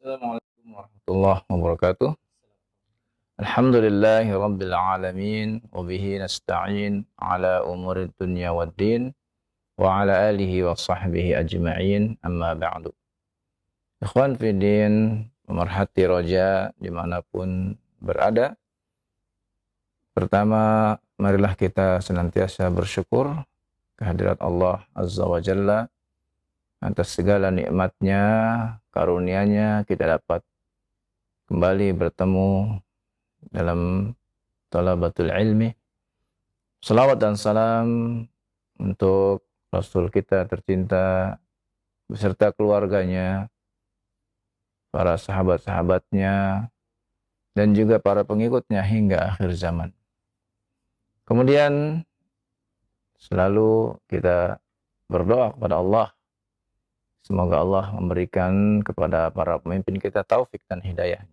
Assalamualaikum warahmatullahi wabarakatuh. Alhamdulillahi rabbil alamin wa bihi nasta'in ala umuri dunya waddin wa ala alihi wa sahbihi ajma'in amma ba'du. Ikhwan fiddin, pemerhati roja dimanapun berada. Pertama, marilah kita senantiasa bersyukur kehadirat Allah Azza wa Jalla atas segala nikmatnya, karunia-Nya kita dapat kembali bertemu dalam talabatul ilmi. Salawat dan salam untuk Rasul kita tercinta beserta keluarganya, para sahabat-sahabatnya, dan juga para pengikutnya hingga akhir zaman. Kemudian selalu kita berdoa kepada Allah, semoga Allah memberikan kepada para pemimpin kita taufik dan hidayah.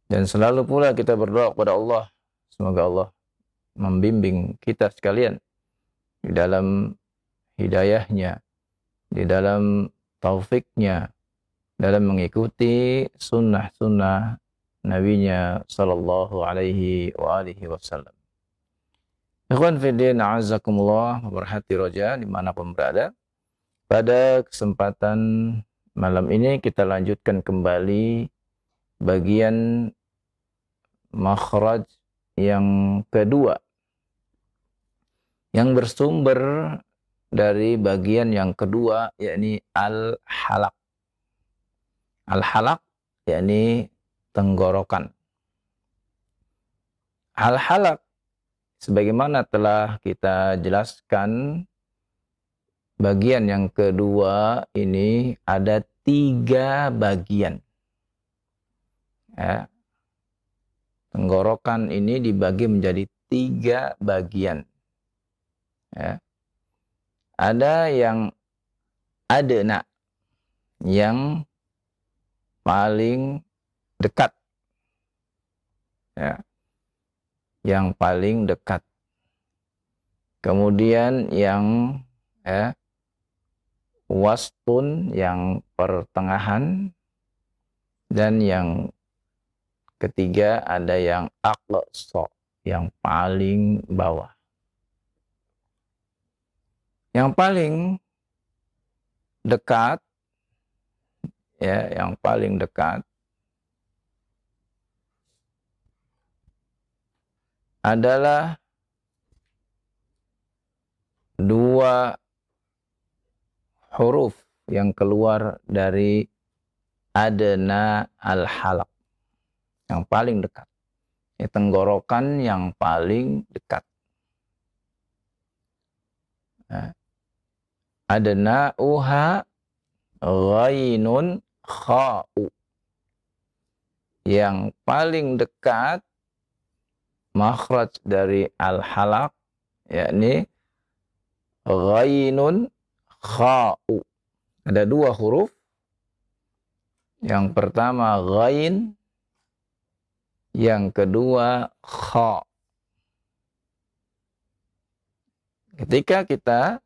Dan selalu pula kita berdoa kepada Allah, semoga Allah membimbing kita sekalian di dalam hidayahnya, di dalam taufiknya, dalam mengikuti sunnah-sunnah Nabi-Nya sallallahu alaihi wa alihi wasallam. Ikhwan fiddin, a'azakumullah, berhati roja dimanapun berada. Pada kesempatan malam ini kita lanjutkan kembali bagian makhraj yang kedua, yang bersumber dari bagian yang kedua, yakni al-halaq. Al-halaq yakni tenggorokan. Al-halaq sebagaimana telah kita jelaskan, bagian yang kedua ini ada 3 bagian. Ya. Tenggorokan ini dibagi menjadi 3 bagian. Ya. Ada yang adna, yang paling dekat. Ya. Yang paling dekat. Kemudian yang wastun, yang pertengahan, dan yang ketiga ada yang aqsa, yang paling bawah. Yang paling dekat, ya, yang paling dekat adalah 2 huruf yang keluar dari adna al-halaq, yang paling dekat. Ya, tenggorokan yang paling dekat. Nah, adna uha ghainun kha'u. Yang paling dekat makhraj dari al-halaq, yakni ghainun kha'u. Ada 2 huruf. Yang pertama ghain, yang kedua kha. Ketika kita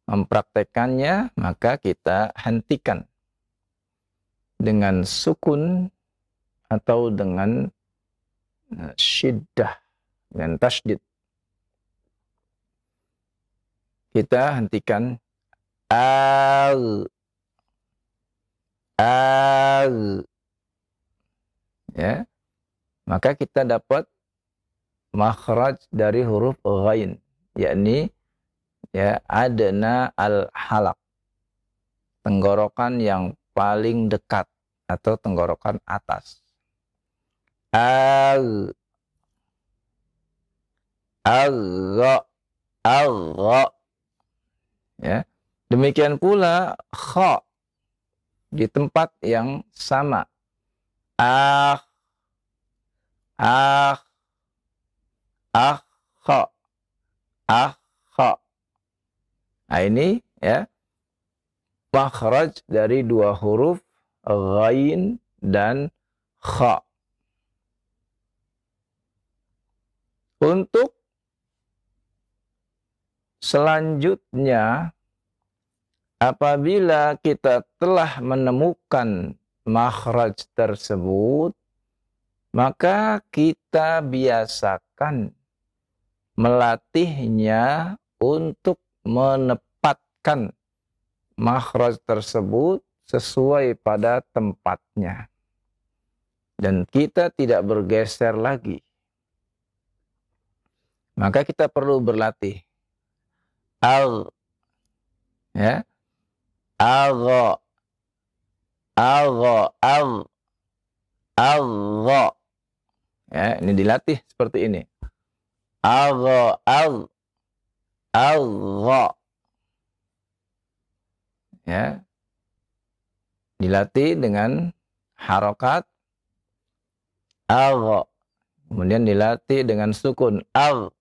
mempraktekannya, maka kita hentikan dengan sukun atau dengan syiddah, dengan tasydid. Kita hentikan ya, maka kita dapat makhraj dari huruf ghain, yakni ya adna al-halaq, tenggorokan yang paling dekat atau tenggorokan atas. Ya. Demikian pula kha di tempat yang sama. Kha. Nah, ini ya makhraj dari 2 huruf ghain dan kha. Untuk selanjutnya, apabila kita telah menemukan makhraj tersebut, maka kita biasakan melatihnya untuk menempatkan makhraj tersebut sesuai pada tempatnya. Dan kita tidak bergeser lagi. Maka kita perlu berlatih. Ya. Agha. Ya, ini dilatih seperti ini. Agha. Ya. Dilatih dengan harokat agha. Kemudian dilatih dengan sukun al.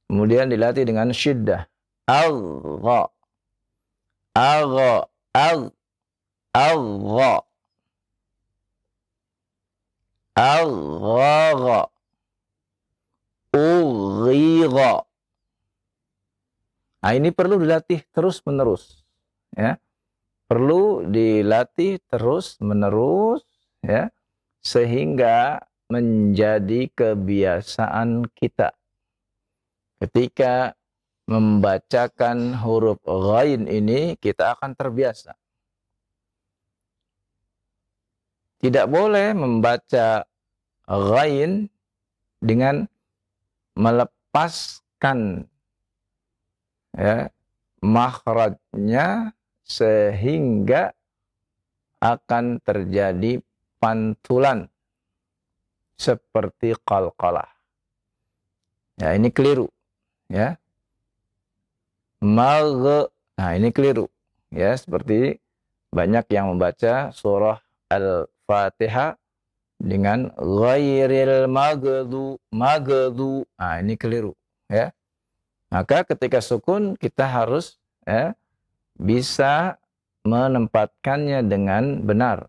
Kemudian dilatih dengan syiddah agha. Agha. Agha. Ughiga. Nah, ini perlu dilatih terus-menerus. Ya. Perlu dilatih terus-menerus, ya, sehingga menjadi kebiasaan kita. Ketika membacakan huruf ghain ini, kita akan terbiasa. Tidak boleh membaca ghain dengan melepaskan, ya, makhrajnya, sehingga akan terjadi pantulan seperti qalqalah. Ya, ini keliru. Ya. Nah, ini keliru. Ya, seperti banyak yang membaca surah Al-Fatihah dengan ghairil maghdu. Nah, ini keliru. Ya. Maka ketika sukun kita harus, ya, bisa menempatkannya dengan benar.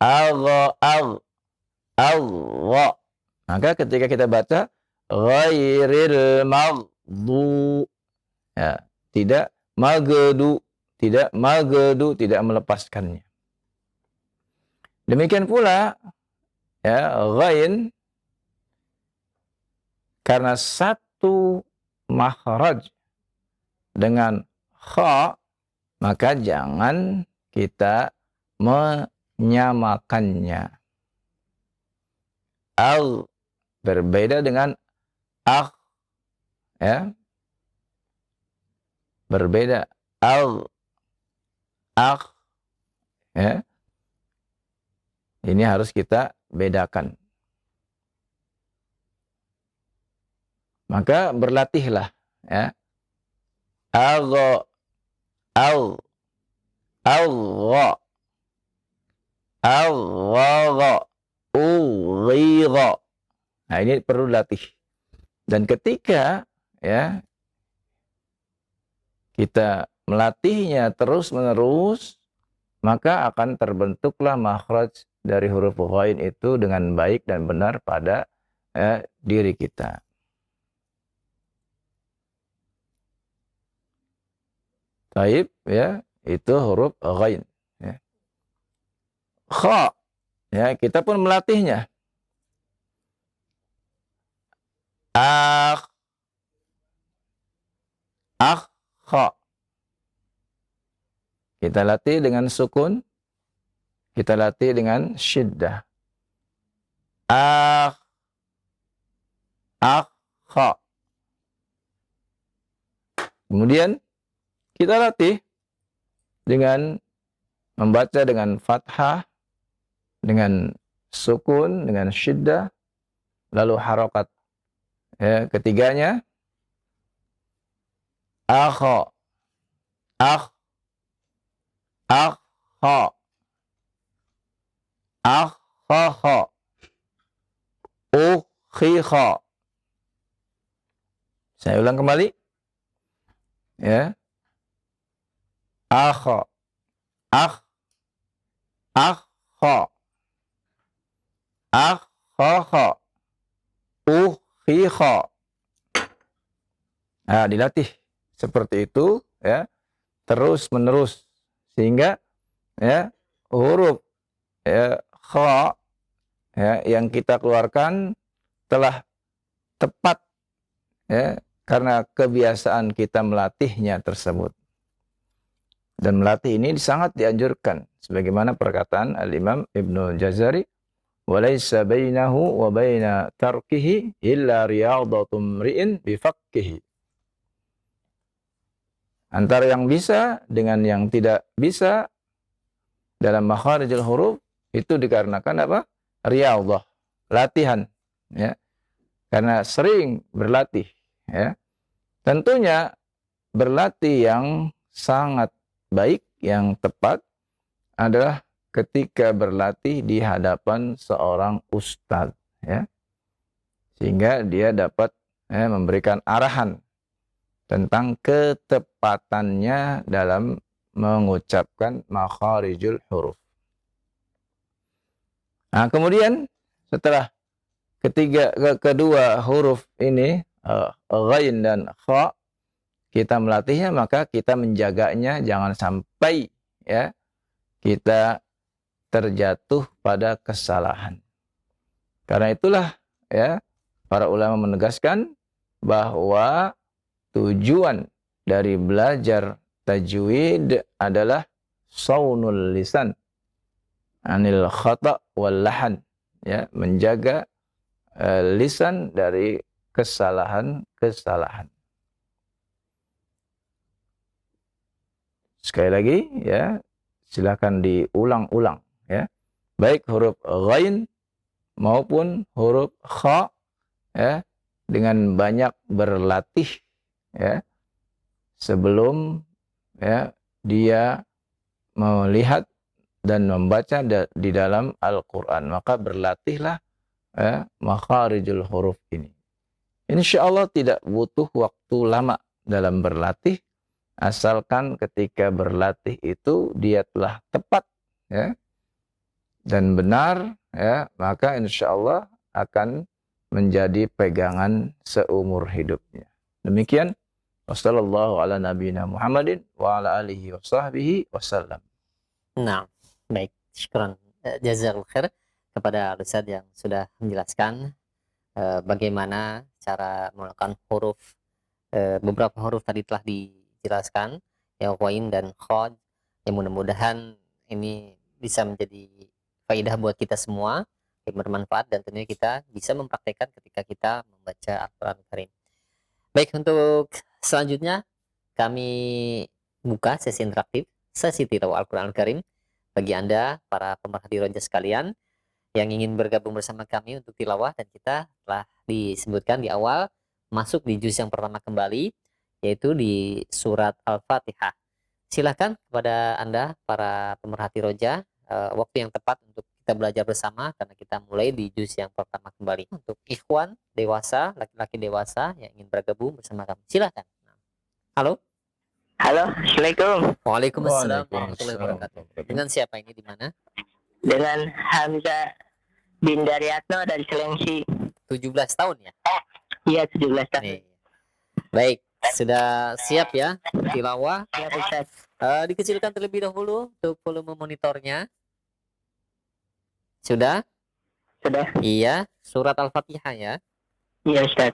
Allah. Maka ketika kita baca ghairil maghdu, ya, tidak maghdu, tidak melepaskannya. Demikian pula, ya, ghain karena satu makhraj dengan kha, maka jangan kita menyamakannya. Al berbeda dengan akh, ya. Berbeda. Al akh, ya. Ini harus kita bedakan. Maka berlatihlah, ya. Agha. Ughiga. Nah, ini perlu latih. Dan ketika, ya, kita melatihnya terus-menerus, maka akan terbentuklah makhraj dari huruf ghain itu dengan baik dan benar pada, diri kita. Taib, ya, itu huruf ghain. Ya. Kha, ya, kita pun melatihnya. Kha. Kita latih dengan sukun, kita latih dengan syiddah. Kha. Kemudian kita latih dengan membaca dengan fathah, dengan sukun, dengan syiddah, lalu harokat. Ya, ketiganya akha. Ukhiha. Saya ulang kembali. Ya. Akha. Ukhiha. Nah, dilatih seperti itu, ya, terus menerus, sehingga, ya, huruf ya kha ya yang kita keluarkan telah tepat ya karena kebiasaan kita melatihnya tersebut. Dan melatih ini sangat dianjurkan sebagaimana perkataan Al-Imam Ibnu Jazari, "Walaysa bainahu wa baina tarkihi illa riyadatum mri'in bifaqqihi." Antara yang bisa dengan yang tidak bisa dalam makharijul huruf itu dikarenakan apa? Riyadhah, latihan ya. Karena sering berlatih ya. Tentunya berlatih yang sangat baik, yang tepat adalah ketika berlatih di hadapan seorang ustadz ya. Sehingga dia dapat memberikan arahan tentang ketepatannya dalam mengucapkan makharijul huruf. Nah, kemudian setelah kedua huruf ini ghain dan kha kita melatihnya, maka kita menjaganya jangan sampai ya kita terjatuh pada kesalahan. Karena itulah ya para ulama menegaskan bahwa tujuan dari belajar tajwid adalah saunul lisan anil khata' wal lahan ya, menjaga lisan dari kesalahan-kesalahan. Sekali lagi ya, silakan diulang-ulang ya. Baik huruf ghain maupun huruf kha ya, dengan banyak berlatih ya sebelum ya dia melihat dan membaca di dalam Al-Qur'an. Maka berlatihlah ya makharijul huruf ini. Insyaallah tidak butuh waktu lama dalam berlatih, asalkan ketika berlatih itu dia telah tepat ya dan benar ya, maka insyaallah akan menjadi pegangan seumur hidupnya. Demikian, wassallallahu ala nabiyina Muhammadin wa ala alihi wa sahbihi wasallam. Nah, baik, syukran jazakallahu khair kepada Ustaz yang sudah menjelaskan bagaimana cara melakukan huruf, beberapa huruf tadi telah dijelaskan ya, ghain dan kha, yang mudah-mudahan ini bisa menjadi faidah buat kita semua, yang bermanfaat, dan tentunya kita bisa mempraktekkan ketika kita membaca Al-Quran Karim. Baik, untuk selanjutnya kami buka sesi interaktif, sesi tilawah Al-Quran Karim. Bagi Anda para pemerhati roja sekalian yang ingin bergabung bersama kami untuk tilawah, dan kita telah disebutkan di awal masuk di juz yang pertama kembali, yaitu di surat Al-Fatihah. Silakan kepada Anda para pemerhati roja, waktu yang tepat untuk kita belajar bersama, karena kita mulai di juz yang pertama kembali. Untuk ikhwan dewasa, laki-laki dewasa yang ingin bergabung bersama kami, silakan. Halo. Halo, Assalamualaikum. Waalaikumsalam warahmatullahi wabarakatuh. Dengan siapa ini, di mana? Dengan Hamzah bin Daryatno dari Selengsi. 17 tahun ya? Iya, 17 tahun. Nih. Baik, sudah siap ya tilawah? Ya, Ustaz. Dikecilkan terlebih dahulu untuk volume monitornya. Sudah? Sudah. Iya, surat Al-Fatihah ya. Iya, Ustaz.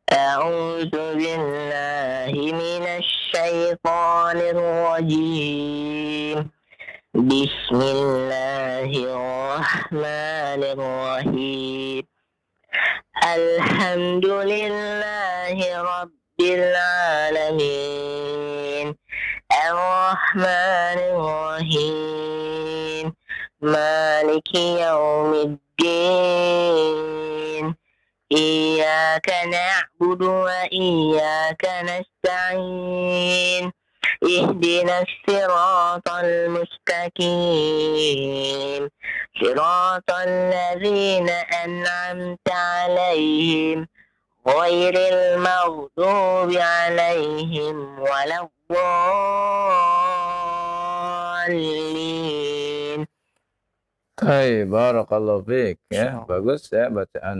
A'udzu billahi minasy syaithanir rajim. Bismillahirrahmanirrahim. Alhamdulillahi rabbil alamin. Ar-Rahmanir-Rahim. Maliki yaumiddin. Iyyaka na'budu wa iyyaka nasta'in. Ihdinas siratal mustaqim. Siratal ladzina an'amta 'alaihim ghairil maghdubi 'alaihim waladdallin. Hai, barakallahu fiik ya. Bagus ya bacaan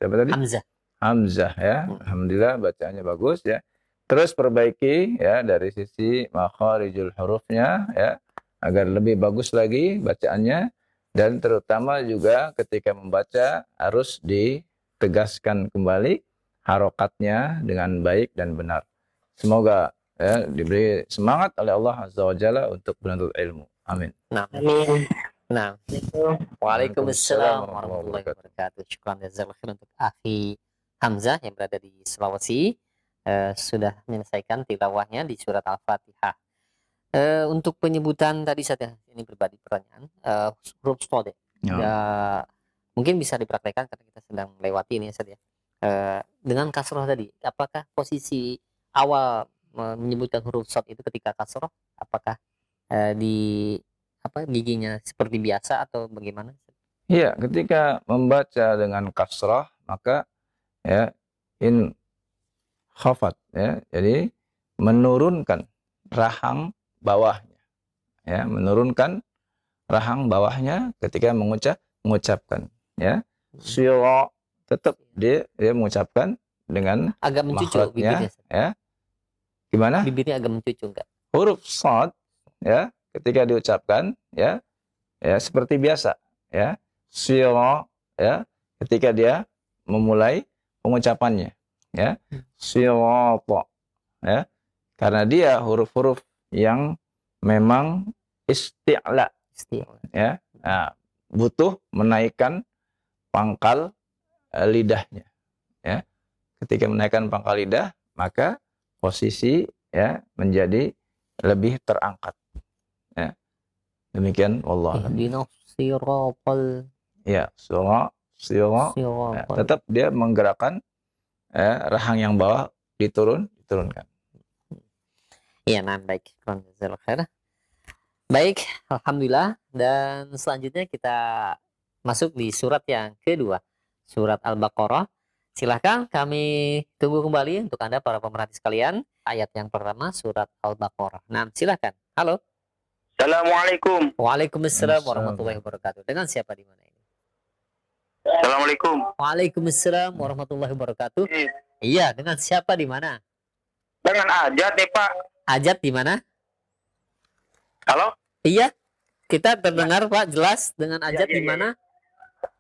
siapa tadi? Hamzah. Hamzah ya. Alhamdulillah bacaannya bagus ya. Terus perbaiki ya dari sisi makharijul hurufnya ya. agar lebih bagus lagi bacaannya, dan terutama juga ketika membaca harus ditegaskan kembali harokatnya dengan baik dan benar. Semoga ya, diberi semangat oleh Allah Azza wa Jalla untuk menuntut ilmu. Amin. Nah, Amin. nah. Waalaikumsalam warahmatullahi wabarakatuh. Syukran jazakallahu khair untuk Akhi Hamzah yang berada di Sulawesi, sudah menyelesaikan tilawahnya di surat Al-Fatihah. Untuk penyebutan tadi saya ini berbagi pertanyaan, huruf shad ya. Mungkin bisa dipraktekkan karena kita sedang melewati ini saja. Dengan kasroh tadi, apakah posisi awal menyebutkan huruf shad itu ketika kasroh, apakah di giginya seperti biasa atau bagaimana? Iya, ketika membaca dengan kasrah maka ya in khafat ya, jadi menurunkan rahang bawahnya, ya menurunkan rahang bawahnya ketika mengucapkan, ya syira tetap dia mengucapkan dengan Agak mencucu makhrajnya, bibirnya. ya gimana? Bibirnya agak mencucu enggak? Huruf shad ya ketika diucapkan ya seperti biasa ya syira ya ketika dia memulai pengucapannya ya syirata ya karena dia huruf-huruf yang memang isti'la ya butuh menaikkan pangkal lidahnya ya ketika menaikkan pangkal lidah maka posisi ya menjadi lebih terangkat ya demikian wallah ya syira ya, tetap dia menggerakkan rahang yang bawah diturunkan. Iya, nah baik. Baik, alhamdulillah. Dan selanjutnya kita masuk di surat yang kedua, surat Al-Baqarah. Silahkan kami tunggu kembali untuk Anda para pemerhati sekalian. Ayat yang pertama surat Al-Baqarah. Nah, silahkan. Halo. Assalamualaikum. Waalaikumsalam warahmatullahi wabarakatuh. Dengan siapa di mana ini? Assalamualaikum. Waalaikumsalam warahmatullahi wabarakatuh. Iya, dengan siapa di mana? Dengan Ajat nih Pak. Ajat di mana? Halo? Iya, kita terdengar Pak jelas. Dengan Ajat di mana?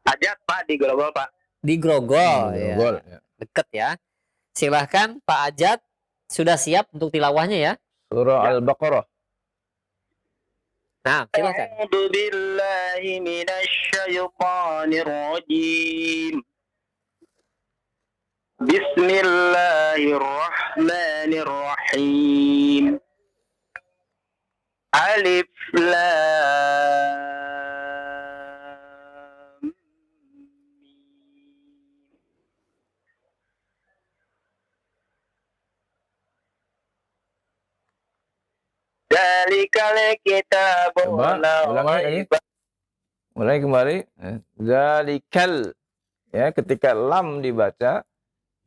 Ajat Pak di Grogol Pak. Di Grogol, Grogol, ya. Deket ya. Silahkan Pak Ajat, sudah siap untuk tilawahnya ya? Surah Al-Baqarah. Nah, silahkan. A'udzu billahi minasyaitonir rajim. Bismillahirrahmanirrahim. Alif Lam Mim. Dzalikal kitabu Coba la ulangi raiba. mulai kembali zalikal ya ketika lam dibaca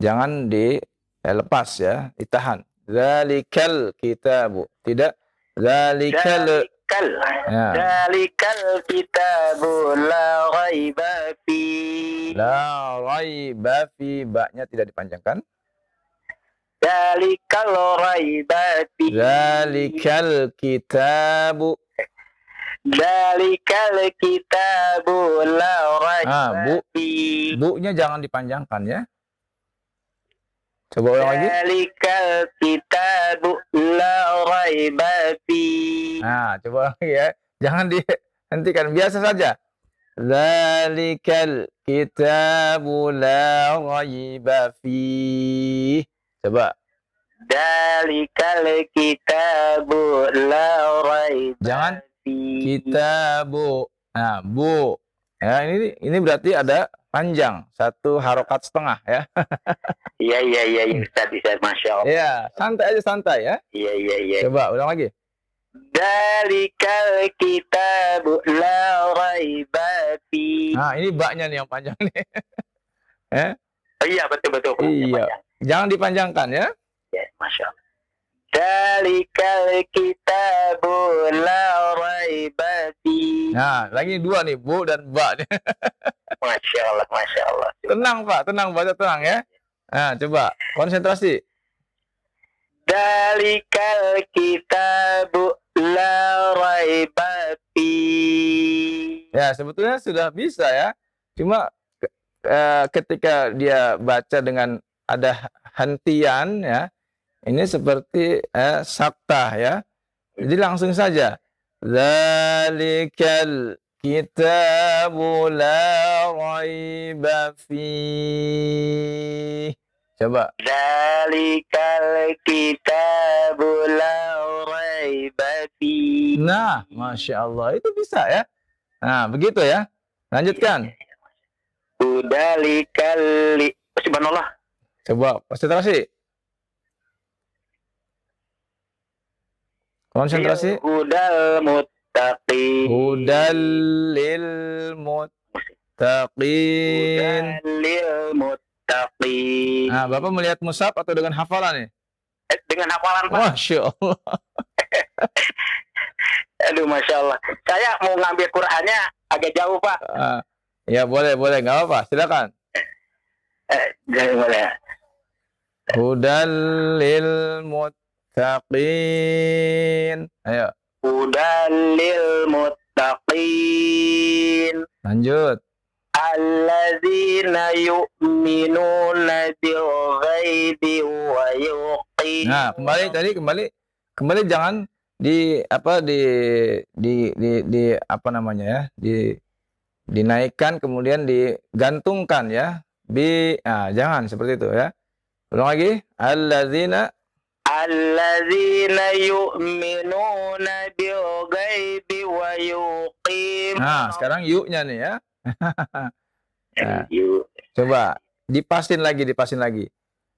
jangan dilepas ya ditahan zalikal kitabu tidak zalikal ya. Dzalikal kitabu la raiba fi. La raiba fi ba-nya tidak dipanjangkan. Dzalikal raiba fi. Zalikal kitabu. Dzalikal kitabu la raiba fi. Bu-nya jangan dipanjangkan ya. Coba ulang lagi. Dzalikal kitabu la raiba fi. Nah, coba lagi ya. Jangan dihentikan, biasa saja. Dzalikal kitabu la raiba fi. Coba. Dzalikal kitabu la raiba Jangan fi. kitabu. Nah, bu. Ya, ini berarti ada panjang, satu harokat setengah ya. Iya, Ustaz, Masya Allah. Iya, santai aja santai ya. Iya. Coba ulang lagi. Dzalikal kitabu la raiba fi. Nah, ini baknya nih yang panjang nih. Oh, iya, betul. Iya. Jangan dipanjangkan ya. Ya, Masya Allah. Dzalikal kitabu la raiba fi. Nah, lagi dua nih, bu dan bak nih. Masya Allah. Tenang Pak, tenang, baca tenang ya. Nah, coba konsentrasi. Dzalikal kitabu la raiba fi. Ya, sebetulnya sudah bisa ya. Cuma ketika dia baca dengan ada hentian ya, ini seperti saktah ya. Jadi langsung saja. Dzalikal kitabu la raiba fi. Coba. Dzalikal kitabu la raiba fi. Nah, Masya Allah, itu bisa ya. Nah, begitu ya. Lanjutkan. Udzalikal subhanallah. Coba, konsentrasi. Konsentrasi. Hudal muttaqin. Hudal lil muttaqin. Hudal muttaqin. Nah, Bapak melihat mushaf atau dengan hafalan nih? Dengan hafalan, Pak. Masya Allah. Aduh, Masya Allah. Saya mau ngambil Qur'annya agak jauh, Pak. Ya, boleh, nggak apa-apa. Silakan. Boleh. Hudal lil muttaqin. Ayo. Hudal lil muttaqin. Lanjut. Alladzina yu'minuna bil ghaibi wa yuqim. Nah, kembali jangan di apa namanya ya? Dinaikkan kemudian digantungkan ya. Jangan seperti itu ya. Ulang lagi. Alladzina yu'minuna bil ghaibi wa yuqim. Nah, sekarang yuk-nya nih ya. Nah, coba dipasin lagi.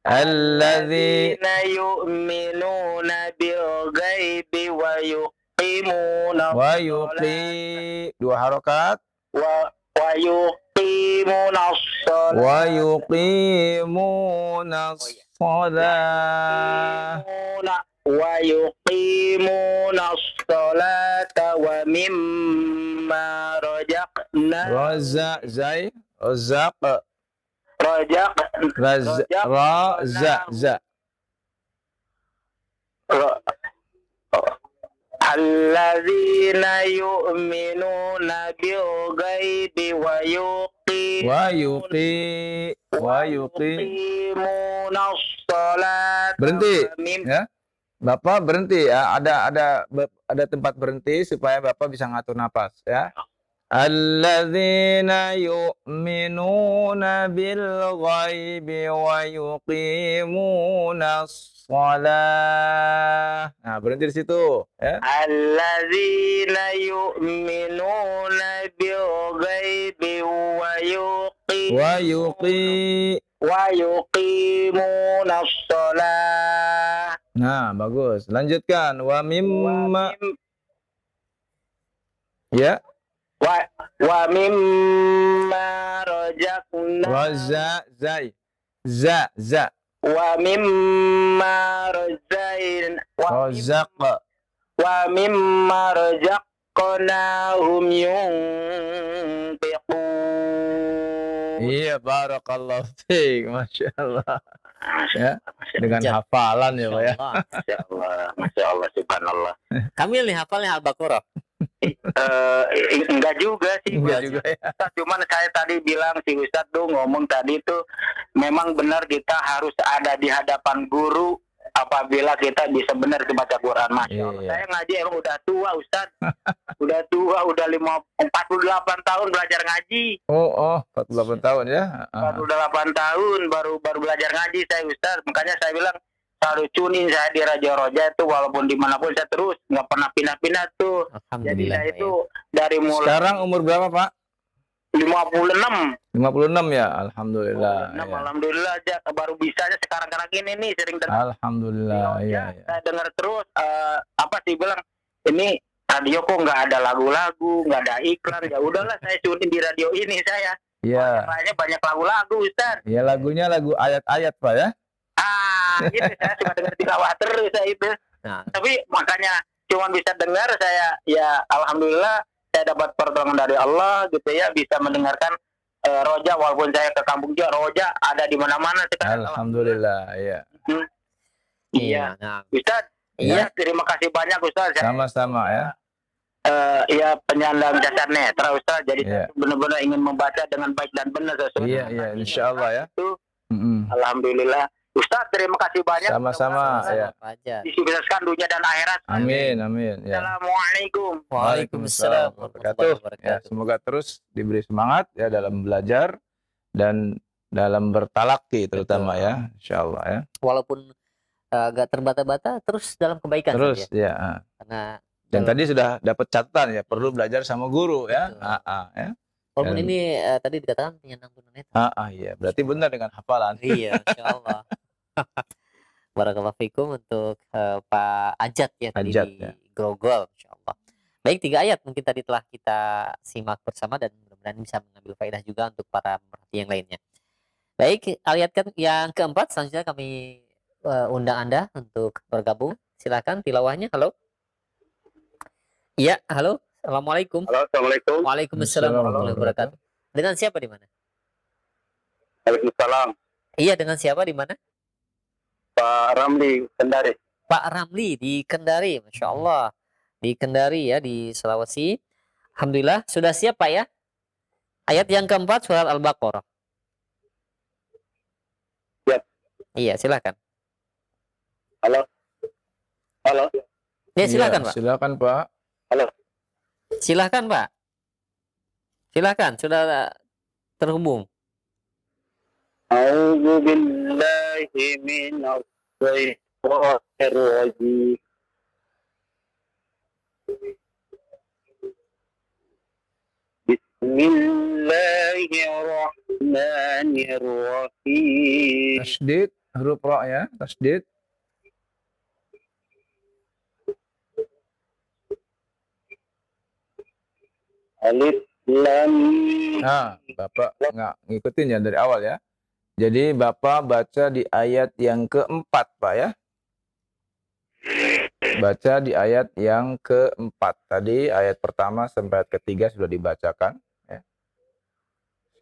Alladzina yu'minuna bil ghaibi wa yuqimuna dua harokat wa yuqimuna as-salat wa yuqimuna as-salat wa yuqimuna as-salata wa mimma rajaqna alladzina yu'minuna bil ghaibi wa yuqimuna as-salata. Berhenti ya. Bapak berhenti ya. Ada tempat berhenti supaya Bapak bisa ngatur napas ya. Alladzina yu'minuna bil ghaibi wa yuqimuna shalah. Nah, berhenti di situ ya. Alladzina yu'minuna bil ghaibi wa yuqimuna shalah. Nah, bagus. Lanjutkan. Wa mimma ya. Wa mimma rajaqna za wa mimma razaqnahum yunfiqun. Iya, barakallahu fiik, Masya Allah. Ya, dengan hafalan ya, Pak ya. Masya Allah, subhanallah. Kamil nih hafalnya Al-Baqarah. Enggak juga sih, ya. Cuman saya tadi bilang si Ustadz tuh ngomong tadi tuh memang benar kita harus ada di hadapan guru apabila kita bisa benar baca Quran. Masya Allah. Iya. Saya ngaji emang udah tua, Ustadz. Udah tua, udah 48 tahun belajar ngaji. Oh, 48 tahun ya. 48 tahun baru belajar ngaji saya, Ustadz. Makanya saya bilang selalu tunin saya di Radio Roja itu walaupun dimanapun saya terus nggak pernah pindah-pindah tuh. Jadi saya itu dari mulai. Sekarang umur berapa, Pak? 56 ya, alhamdulillah. Ya. Alhamdulillah aja baru bisanya sekarang ini nih sering dengar. Alhamdulillah, iya. Saya dengar terus apa sih bilang ini radio kok nggak ada lagu-lagu, nggak ada iklan. Ya udahlah saya tunin di radio ini saya. Iya. Banyak lagu-lagu, Ustaz. Ya, lagunya lagu ayat-ayat, Pak ya. Gitu saya suka dengar tilawah terus saya itu. Nah, Tapi makanya cuma bisa dengar saya ya alhamdulillah saya dapat pertolongan dari Allah gitu ya, bisa mendengarkan Roja walaupun saya ke kampung juga Roja ada di mana-mana sekarang. Alhamdulillah, iya. Iya. Nah, Ustaz, Iya. Terima kasih banyak Ustaz. Sama-sama ya. Ya penyandang cacat netra Ustaz. Jadi Iya. saya benar-benar ingin membaca dengan baik dan benar sesuai. Iya, insya Allah ya. Itu Mm-mm. alhamdulillah. Ustaz, terima kasih banyak. Sama-sama ya. Disukseskan dunia dan akhirat. Amin. Ya. Assalamualaikum. Waalaikumsalam warahmatullahi Ya, wabarakatuh. semoga terus diberi semangat ya dalam belajar dan dalam bertalaki terutama ya, insya Allah ya. Walaupun agak terbata-bata, terus dalam kebaikan. Terus saja. ya. Karena Dan tadi sudah dapat catatan ya, perlu belajar sama guru ya. Ya. Walaupun ini tadi dikatakan penyandang tunanetra. Iya, berarti benar dengan hafalan. Iya, insya Allah. Barakallahu fikum untuk Pak Ajat ya tadi Ajat, di ya. Grogol, insya Allah. Baik, 3 ayat mungkin tadi telah kita simak bersama dan mudah-mudahan bisa mengambil faedah juga untuk para pemerhati yang lainnya. Baik, ayat yang keempat selanjutnya kami undang Anda untuk bergabung. Silakan tilawahnya. Halo. Iya, halo. Assalamualaikum. Halo, assalamualaikum. Waalaikumsalam warahmatullahi wabarakatuh. Dengan siapa di mana? Waalaikumsalam. Iya, dengan siapa di mana? Pak Ramli, Kendari. Pak Ramli di Kendari, Masya Allah. Di Kendari ya, di Sulawesi. Alhamdulillah, sudah siap Pak ya? Ayat yang keempat, surat Al-Baqarah. Siap. Iya, silakan. Halo. Ya, silakan Pak. Silakan Pak. Halo. Silakan Pak. Silakan, sudah terhubung. A'udzu billahi minasy syaithanir rajim. Bismillahirrahmanirrahim. Tasdid, huruf ra ya, tasdid. Alif lam mim. Nah, Bapak nggak ngikutin ya dari awal ya. Jadi Bapak baca di ayat yang keempat Pak ya. Baca di ayat yang keempat. Tadi ayat pertama sampai ayat ketiga sudah dibacakan. Ya.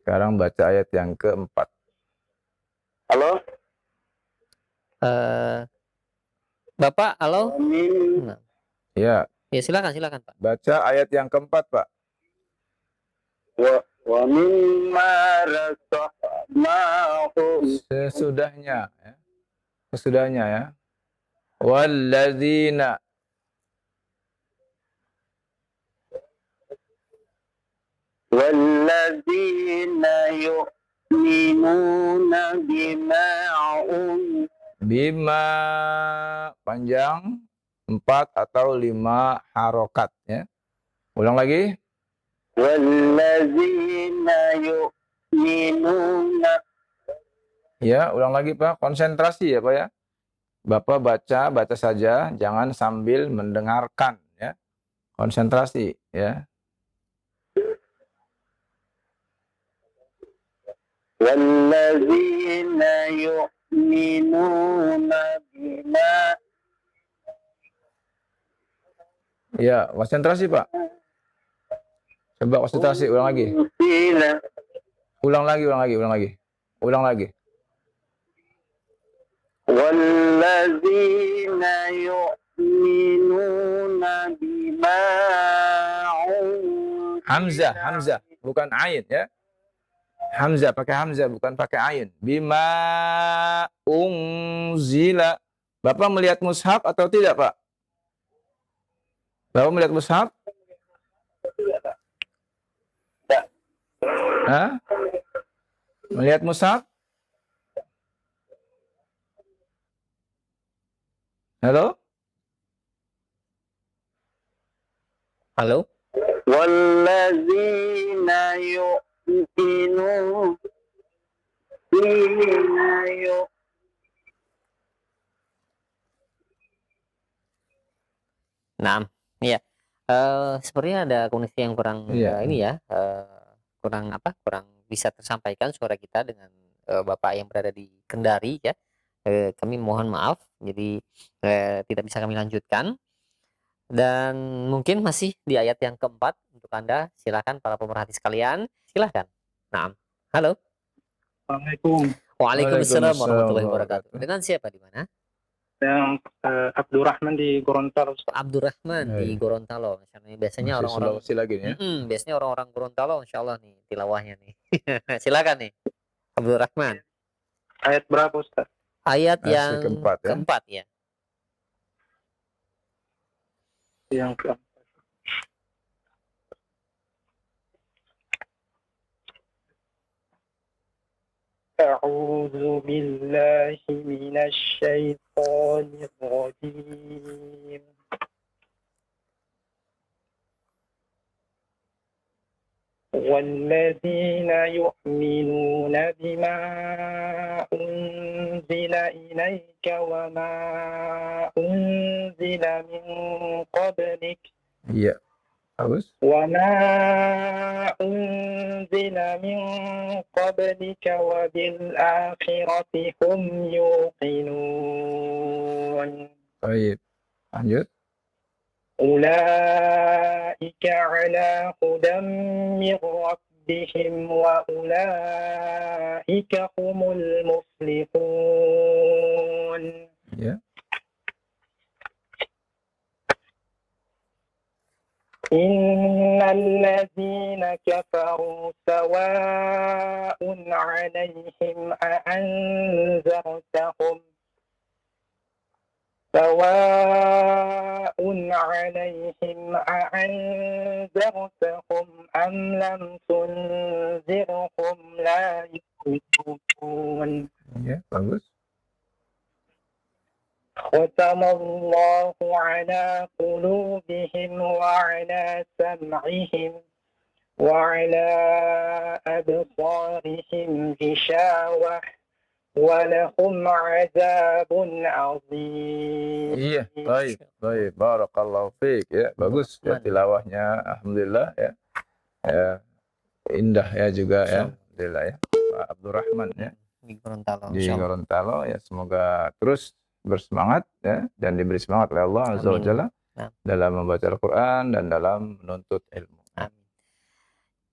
Sekarang baca ayat yang keempat. Halo. Bapak, halo. Amin. Ya, Ya, silakan Pak. baca ayat yang keempat Pak. Wa mimma razaqnahum. Sesudahnya ya. Sesudahnya ya. Walladzina yu'minuna bima panjang 4 atau 5 harokat ya. Ulang lagi. walladzina yu'minuna. Ya, ulang lagi Pak. Konsentrasi ya Pak ya. Bapak baca saja, jangan sambil mendengarkan ya. Konsentrasi ya. Walladzina yu'minuna bima. Ya, konsentrasi Pak. Coba konsentrasi, ulang lagi. Ulang lagi. Walladzina yu'minuna bima. Hamzah, bukan ain ya. Hamzah, pakai hamzah, bukan pakai ain. Bima unzila. Bapak melihat mushaf atau tidak, Pak? Bapak melihat mushaf? Hah? Melihat mushaf? Halo? Halo? Walladzina yu'minu bima Nah, iya. Sepertinya ada koneksi yang kurang kurang bisa tersampaikan suara kita dengan Bapak yang berada di Kendari ya. Kami mohon maaf, jadi tidak bisa kami lanjutkan. Dan mungkin masih di ayat yang keempat untuk Anda. Silakan para pemerhati sekalian, silakan. Nah, halo. Assalamualaikum. Waalaikumsalam warahmatullahi wabarakatuh. Dengan siapa di mana? Yang Abdurrahman di Gorontalo. Abdurrahman di Gorontalo. Biasanya Masih orang-orang Sulawesi lagi nih ya. Biasanya orang-orang Gorontalo, insya Allah nih tilawahnya nih. Silakan nih, Abdurrahman. Ayat berapa Ustaz? Ayat yang keempat ya. keempat ya. Yang keempat. أعوذ بالله من الشيطان الرجيم والذين يؤمنون بما أنزل إليك وما أنزل من قبلك Iya. Bagus. وما أنزل من قبلك وبالآخرة هم يوقنون. Baik. Lanjut. أولئك على هدى من ربهم وأولئك هم المفلحون. Ya. إن الذين كفروا سواء عليهم أأنذرتهم أم لم تنذرهم لا يؤمنون. Ya, bagus. ختم الله على قلوبهم وعلى سمعهم وعلى أبصارهم غشاوة ولهم عذاب عظيم. Iya, baik. Barakallahu fiik ya. Bagus ya tilawahnya. Alhamdulillah ya. Ya, indah ya juga ya. Alhamdulillah ya. Pak Abdurrahman ya. Di Gorontalo. Di Gorontalo ya, semoga terus bersemangat ya dan diberi semangat oleh Allah Azza wa Jalla dalam membaca Al-Qur'an dan dalam menuntut ilmu. Amin.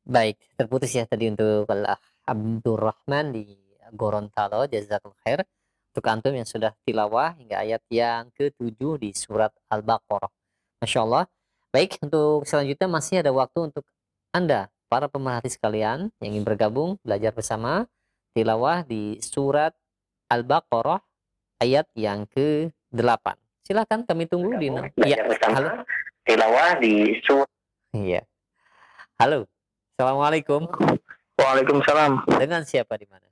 Baik, terputus ya tadi untuk Abdurrahman di Gorontalo. Jazakallahu khair untuk antum yang sudah tilawah hingga ayat yang ke-7 di surat Al-Baqarah. Masya Allah. Baik, untuk selanjutnya masih ada waktu untuk Anda para pemerhati sekalian yang ingin bergabung belajar bersama tilawah di surat Al-Baqarah ayat yang ke-8. Silakan kami tunggu di ya. Halo. Tilawah di surat. Iya. Halo. Assalamualaikum. Waalaikumsalam. Dengan siapa di mana?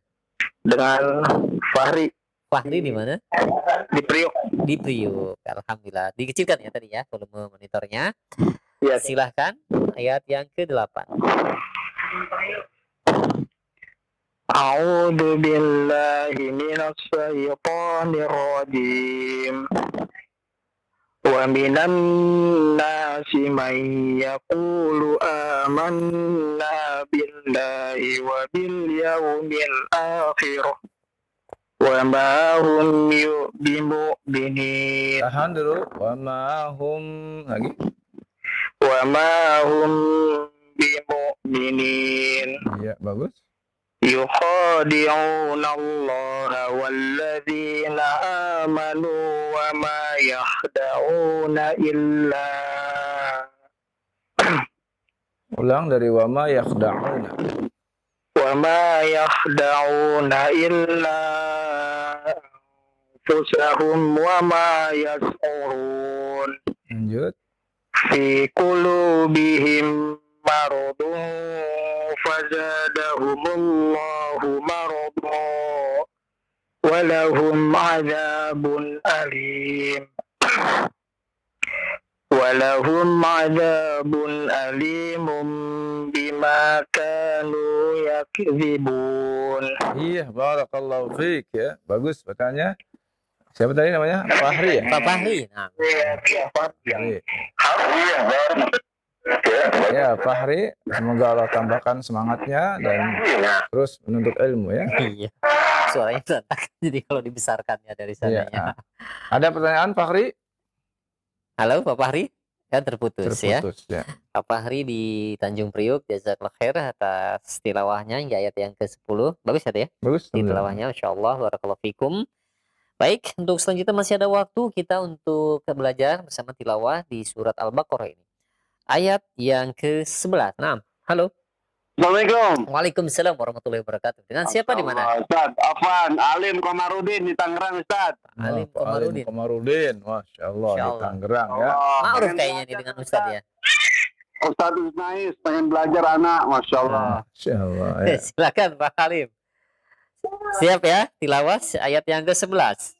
Dengan Fahri. Fahri di mana? Di Priok. Di Priok. Alhamdulillah. Dikecilkan ya tadi ya volume monitornya. Ya. Silahkan ayat yang ke-8. أعوذ بالله من الشيطان الرجيم ومن الناس من يقول آمنا بالله وباليوم الآخر وما هم بمؤمنين. Tahan dulu. Wa ma hum lagi. وما هم بمؤمنين. Iya, bagus. يخادعون الله والذين آمنوا وما يخدعون إلا. Ulang dari wa ma yakhda'una. وما يخدعون إلا أنفسهم وما يشعرون. Lanjut. في قلوبهم مرض فزادهم الله مرضا ولهم عذاب أليم. بما كانوا يكذبون. Iya, barakallahu fiik ya. Bagus bacaannya. Siapa tadi namanya? Fahri ya? Pak Fahri. Nah. Fahri. Ya, Fahri, semoga Allah tambahkan semangatnya dan terus menuntut ilmu ya. Iya. Suaranya berantakan jadi kalau dibesarkannya dari sananya. Iya. Ada pertanyaan Fahri? Halo Pak Fahri? Kan terputus ya. Ya. Pak Fahri di Tanjung Priok, jazakallahu khair atas tilawahnya hingga ayat yang ke-10. Bagus ya? Bagus. Tilawahnya, Masya Allah, barakallahu fikum. Baik, untuk selanjutnya masih ada waktu kita untuk belajar bersama tilawah di surat Al-Baqarah ini. Ayat yang ke-11. Nah, halo. Assalamualaikum. Waalaikumsalam warahmatullahi wabarakatuh. Dengan siapa di mana? Ustaz, Afwan, Alim Komarudin di Tangerang, Ustaz. Alim Pak Alim Komarudin. Komarudin. Masya Allah, Masya di Allah. Tangerang ya. Ma'ruf kayaknya nih dengan Ustaz ya. Ustaz Isnais pengen belajar anak, Masya Allah. Masya Allah ya. Silakan Pak Alim. Siap ya, tilawas ayat yang ke-11.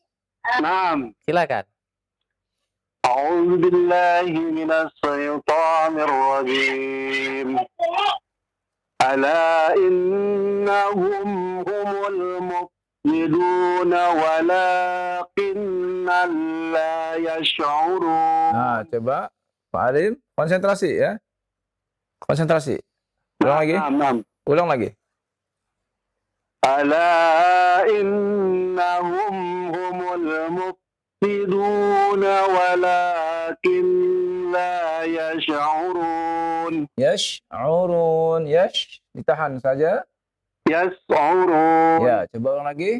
Naam. Silakan. A'udzu billahi minas syaitonir rajim. Ala innahum humul mufsidun walakinna la yash'urun. Nah, coba Pak Alim konsentrasi ya. Konsentrasi. Ulang lagi. Naam. Ulang lagi. Ala innahum humul mufsidun walakin la yash'urun. Yash'urun. Yash. Ditahan saja. Yash'urun. Ya, coba ulang lagi.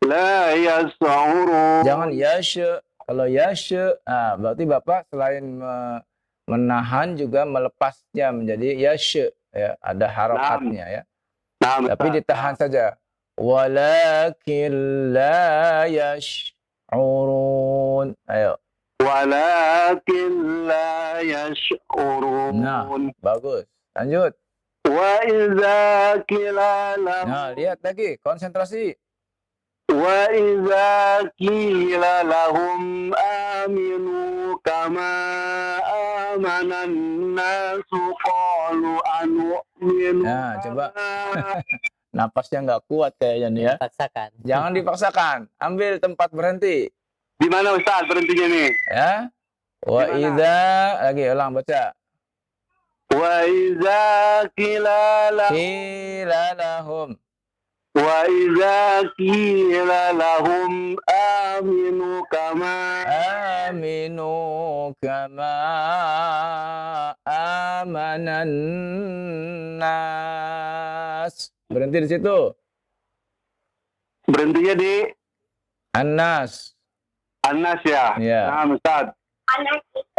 La yash'urun. Jangan yash. Kalau yash, berarti Bapak selain menahan juga melepasnya menjadi yash. Ya, ada harokatnya ya. Tapi ditahan saja. Walakin la yash'urun. Ayo. Walakin la yash'urun. Nah, bagus. Lanjut. Wa idza qila lahum. Nah, lihat lagi. Konsentrasi. Wa idza qila lahum aminu kama amanan nasu qalu anu'minu. Nah, coba. Napasnya nggak kuat kayaknya nih ya. Paksakan. Jangan dipaksakan. Ambil tempat berhenti. Di mana Ustaz berhentinya nih? Ya. Wa Di mana? idza lagi ulang baca. Wa idza qila lahum. Qila lahum. Wa idza qila lahum aminu kama Aminu kama amanan nas. Berhenti di situ. berhentinya di An-nas. Anas ya. Ya. Nah, Ustaz.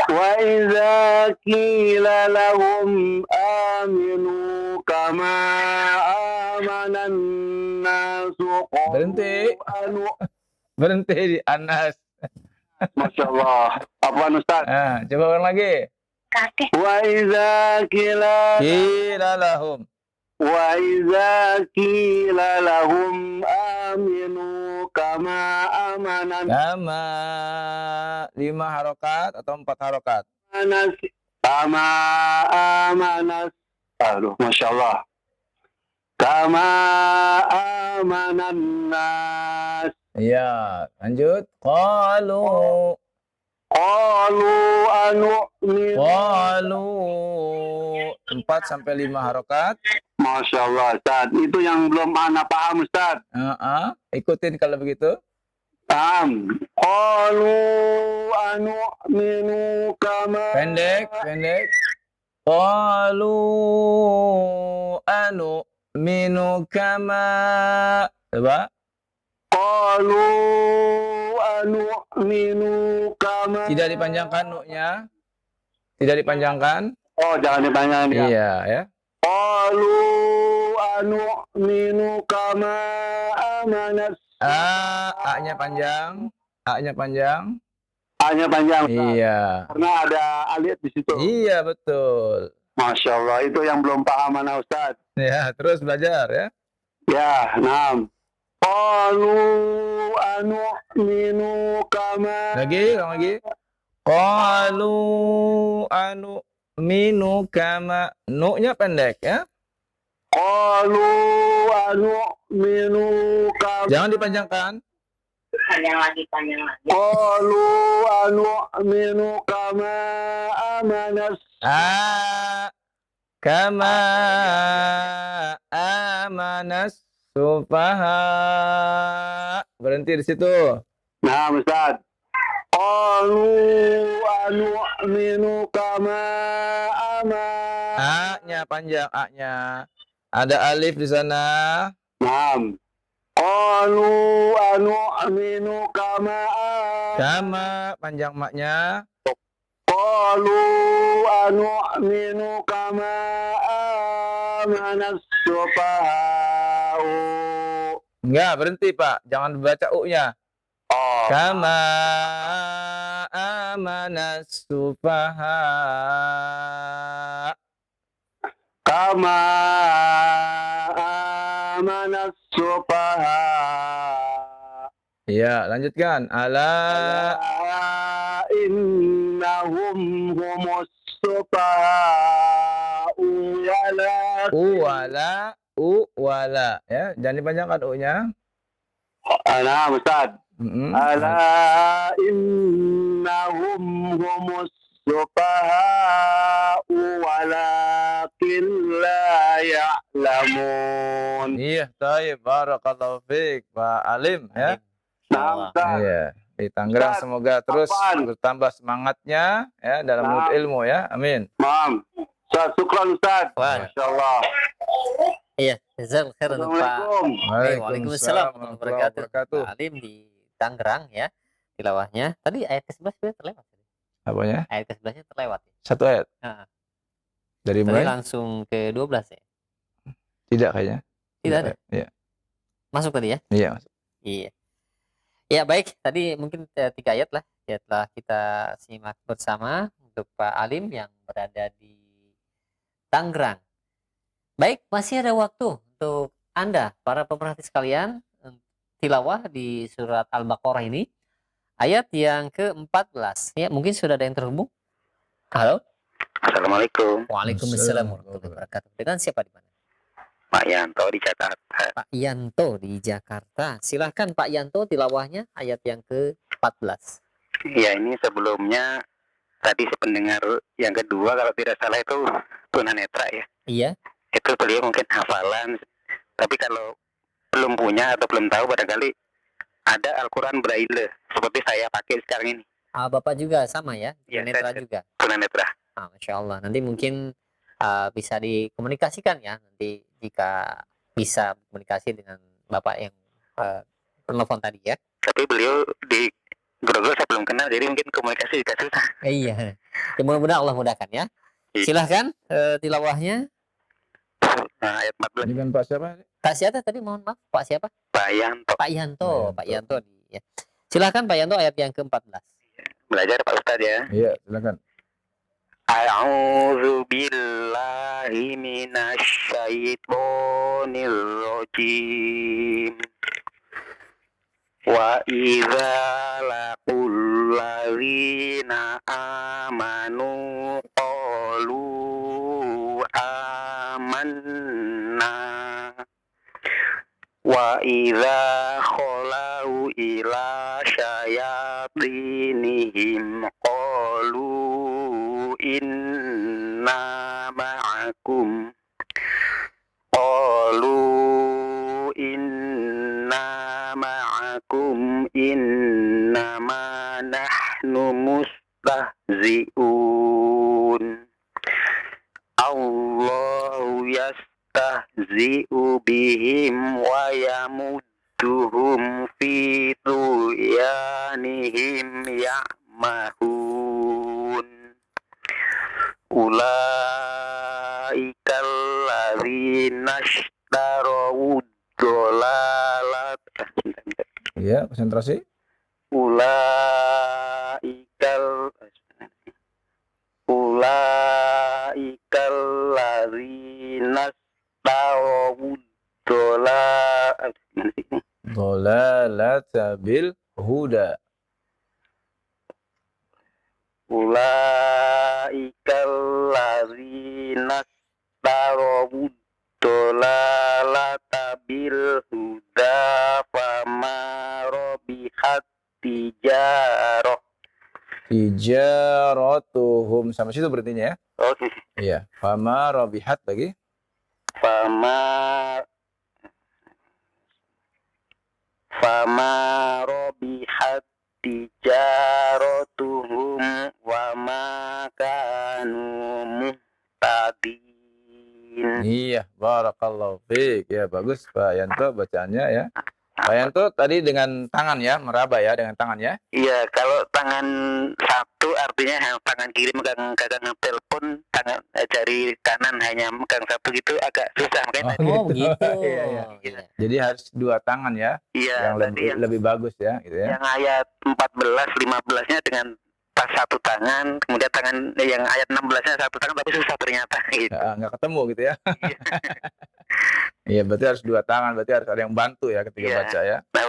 Wa idza qila lahum aminu kama amanan nasu qalu Berhenti. Berhenti di An-nas. Masya Allah. Apaan Ustaz? Nah, coba ulang lagi. Wa idza qila Qila lahum. wa idza qila lahum aminu kama amanan Kama 5 harokat atau 4 harokat? nas kama amanas. Aduh, Masya Allah. Kama amanan nas. Ya, lanjut. Qalu. Qalu anu'minu. Qalu. 4 sampai 5 harokat. Masya Allah, Ustaz. Itu yang belum ana paham, Ustaz. Ikutin kalau begitu. Paham. Qalu anu'minu kama. Pendek, pendek. Qalu anu'minu kama. Coba. Qalu anu'minu kama. Tidak dipanjangkan nu-nya. Tidak dipanjangkan. Oh, jangan dipanjangin ya. Iya, ya. Qalu anu'minu kama amanas. A-nya panjang. A-nya panjang. A-nya panjang, Ustaz. Iya. Karena ada alif di situ. Iya, betul. Masya Allah, itu yang belum paham mana Ustaz. Ya, terus belajar ya. Ya, naam. Qalu anu'minu kama. Lagi, ulang lagi. Qalu anu'minu kama. Nu-nya pendek ya. Qalu anu'minu kama. Jangan dipanjangkan. Panjang lagi. Qalu anu'minu kama amanas. Kama amanas sufaha. Berhenti di situ. Nah, Ustaz. Qalu anu'minu kama A-nya panjang, A-nya. Ada alif di sana. Naam. Qalu anu'minu kama Kama panjang maknya. Qalu anu'minu kama amanas sufaha'u. Enggak, berhenti Pak. Jangan baca U-nya. Oh, Kama amanas sufaha. kama amanas sufaha. Ya, lanjutkan. Ala Innahum humus sufaha'u wala ya, jangan dipanjangkan U-nya. Nah, Ustaz. Ala innahum humus sufaha'u walakin la ya'lamun. Iya, baik. Barakallahu fiik, Pak Alim ya. Nah, Ustaz. Iya, di Tangerang Ustaz, semoga terus bertambah semangatnya ya dalam menuntut ilmu ya. Amin. Maaf. Ustaz, syukran Ustaz. Masyaallah. Iya, jazakallahu khairan Pak. Waalaikumsalam warahmatullahi wabarakatuh. Pak Alim di Tangerang ya. Tilawahnya. Tadi ayat ke-11 sudah terlewat. Apanya? Ayat ke-11-nya terlewat. Satu ayat. Nah. Dari Tadi mulai langsung ke-12 ya. Tidak kayaknya. Tidak ada. Iya. Masuk tadi ya? Iya, masuk. Iya. Ya baik, tadi mungkin 3 ayat lah ya telah kita simak bersama untuk Pak Alim yang berada di Tangerang. Baik, masih ada waktu untuk Anda para pemerhati sekalian tilawah di surat Al-Baqarah ini ayat yang ke-14. Ya, mungkin sudah ada yang terhubung. Halo. Assalamualaikum. Waalaikumsalam warahmatullahi wabarakatuh. Dengan siapa di mana? Pak Yanto di Jakarta. Pak Yanto di Jakarta. Silahkan Pak Yanto tilawahnya ayat yang ke-14. Ya, ini sebelumnya tadi sependengar yang kedua kalau tidak salah itu tunanetra ya. Iya. Itu beliau mungkin hafalan. Tapi kalau belum punya atau belum tahu barangkali ada Al-Quran Braille seperti saya pakai sekarang ini. Bapak juga sama ya? Tunanetra juga? Tunanetra. Masya Allah. Nanti mungkin bisa dikomunikasikan ya. Nanti jika bisa komunikasi dengan Bapak yang telepon tadi ya. Tapi beliau di Grogol saya belum kenal, jadi mungkin komunikasi juga susah. Iya. Ya, mudah-mudahan Allah mudahkan ya. Silahkan tilawahnya. Nah, ayat 14. Ini kan Pak siapa? Pak siapa tadi? Mohon maaf. Pak siapa? Pak Yanto. Pak Yanto. Pak Yanto. Ya. Silahkan Pak Yanto ayat yang ke-14. Belajar Pak Ustadz ya. Iya, silakan. A'udzu billahi minasyaitonir rajim. Wa idza laqul ladzina amanu qalu amanna wa idza khalau ila syayatinihim qalu inna ma'akum innama nahnu mustahzi'un. Allahu yastahzi'u bihim wa yamudduhum fi tuyanihim ya'mahun. Ulaikal ladzina ishtaraw dolalat. Iya, konsentrasi. Ulaikal ladzina ishtaraw dolalat. Dolalat bil huda. Ulaikal ladzina ishtaraw dolalata bil huda fama robihat tijaratuhum sampai situ berartinya ya. Oke. Iya, fama robihat lagi. Fama robihat tijaratuhum wa ma kanu muhtadin. Iya, barakallahu fiik. Ya, bagus Pak Yanto bacaannya ya. Pak Yanto tadi dengan tangan ya, meraba ya dengan tangan ya. Iya, kalau tangan satu artinya tangan kiri megang telepon, tangan jari kanan hanya megang satu gitu agak susah makanya. Oh gitu. Iya, iya. Jadi harus dua tangan ya. Iya, yang lebih bagus ya, gitu ya. Yang ayat 14, 15-nya dengan pas satu tangan, kemudian tangan yang ayat 16-nya satu tangan tapi susah ternyata gitu. Nggak ketemu gitu ya. Iya, berarti harus dua tangan, berarti harus ada yang bantu ya ketika baca ya. Nah,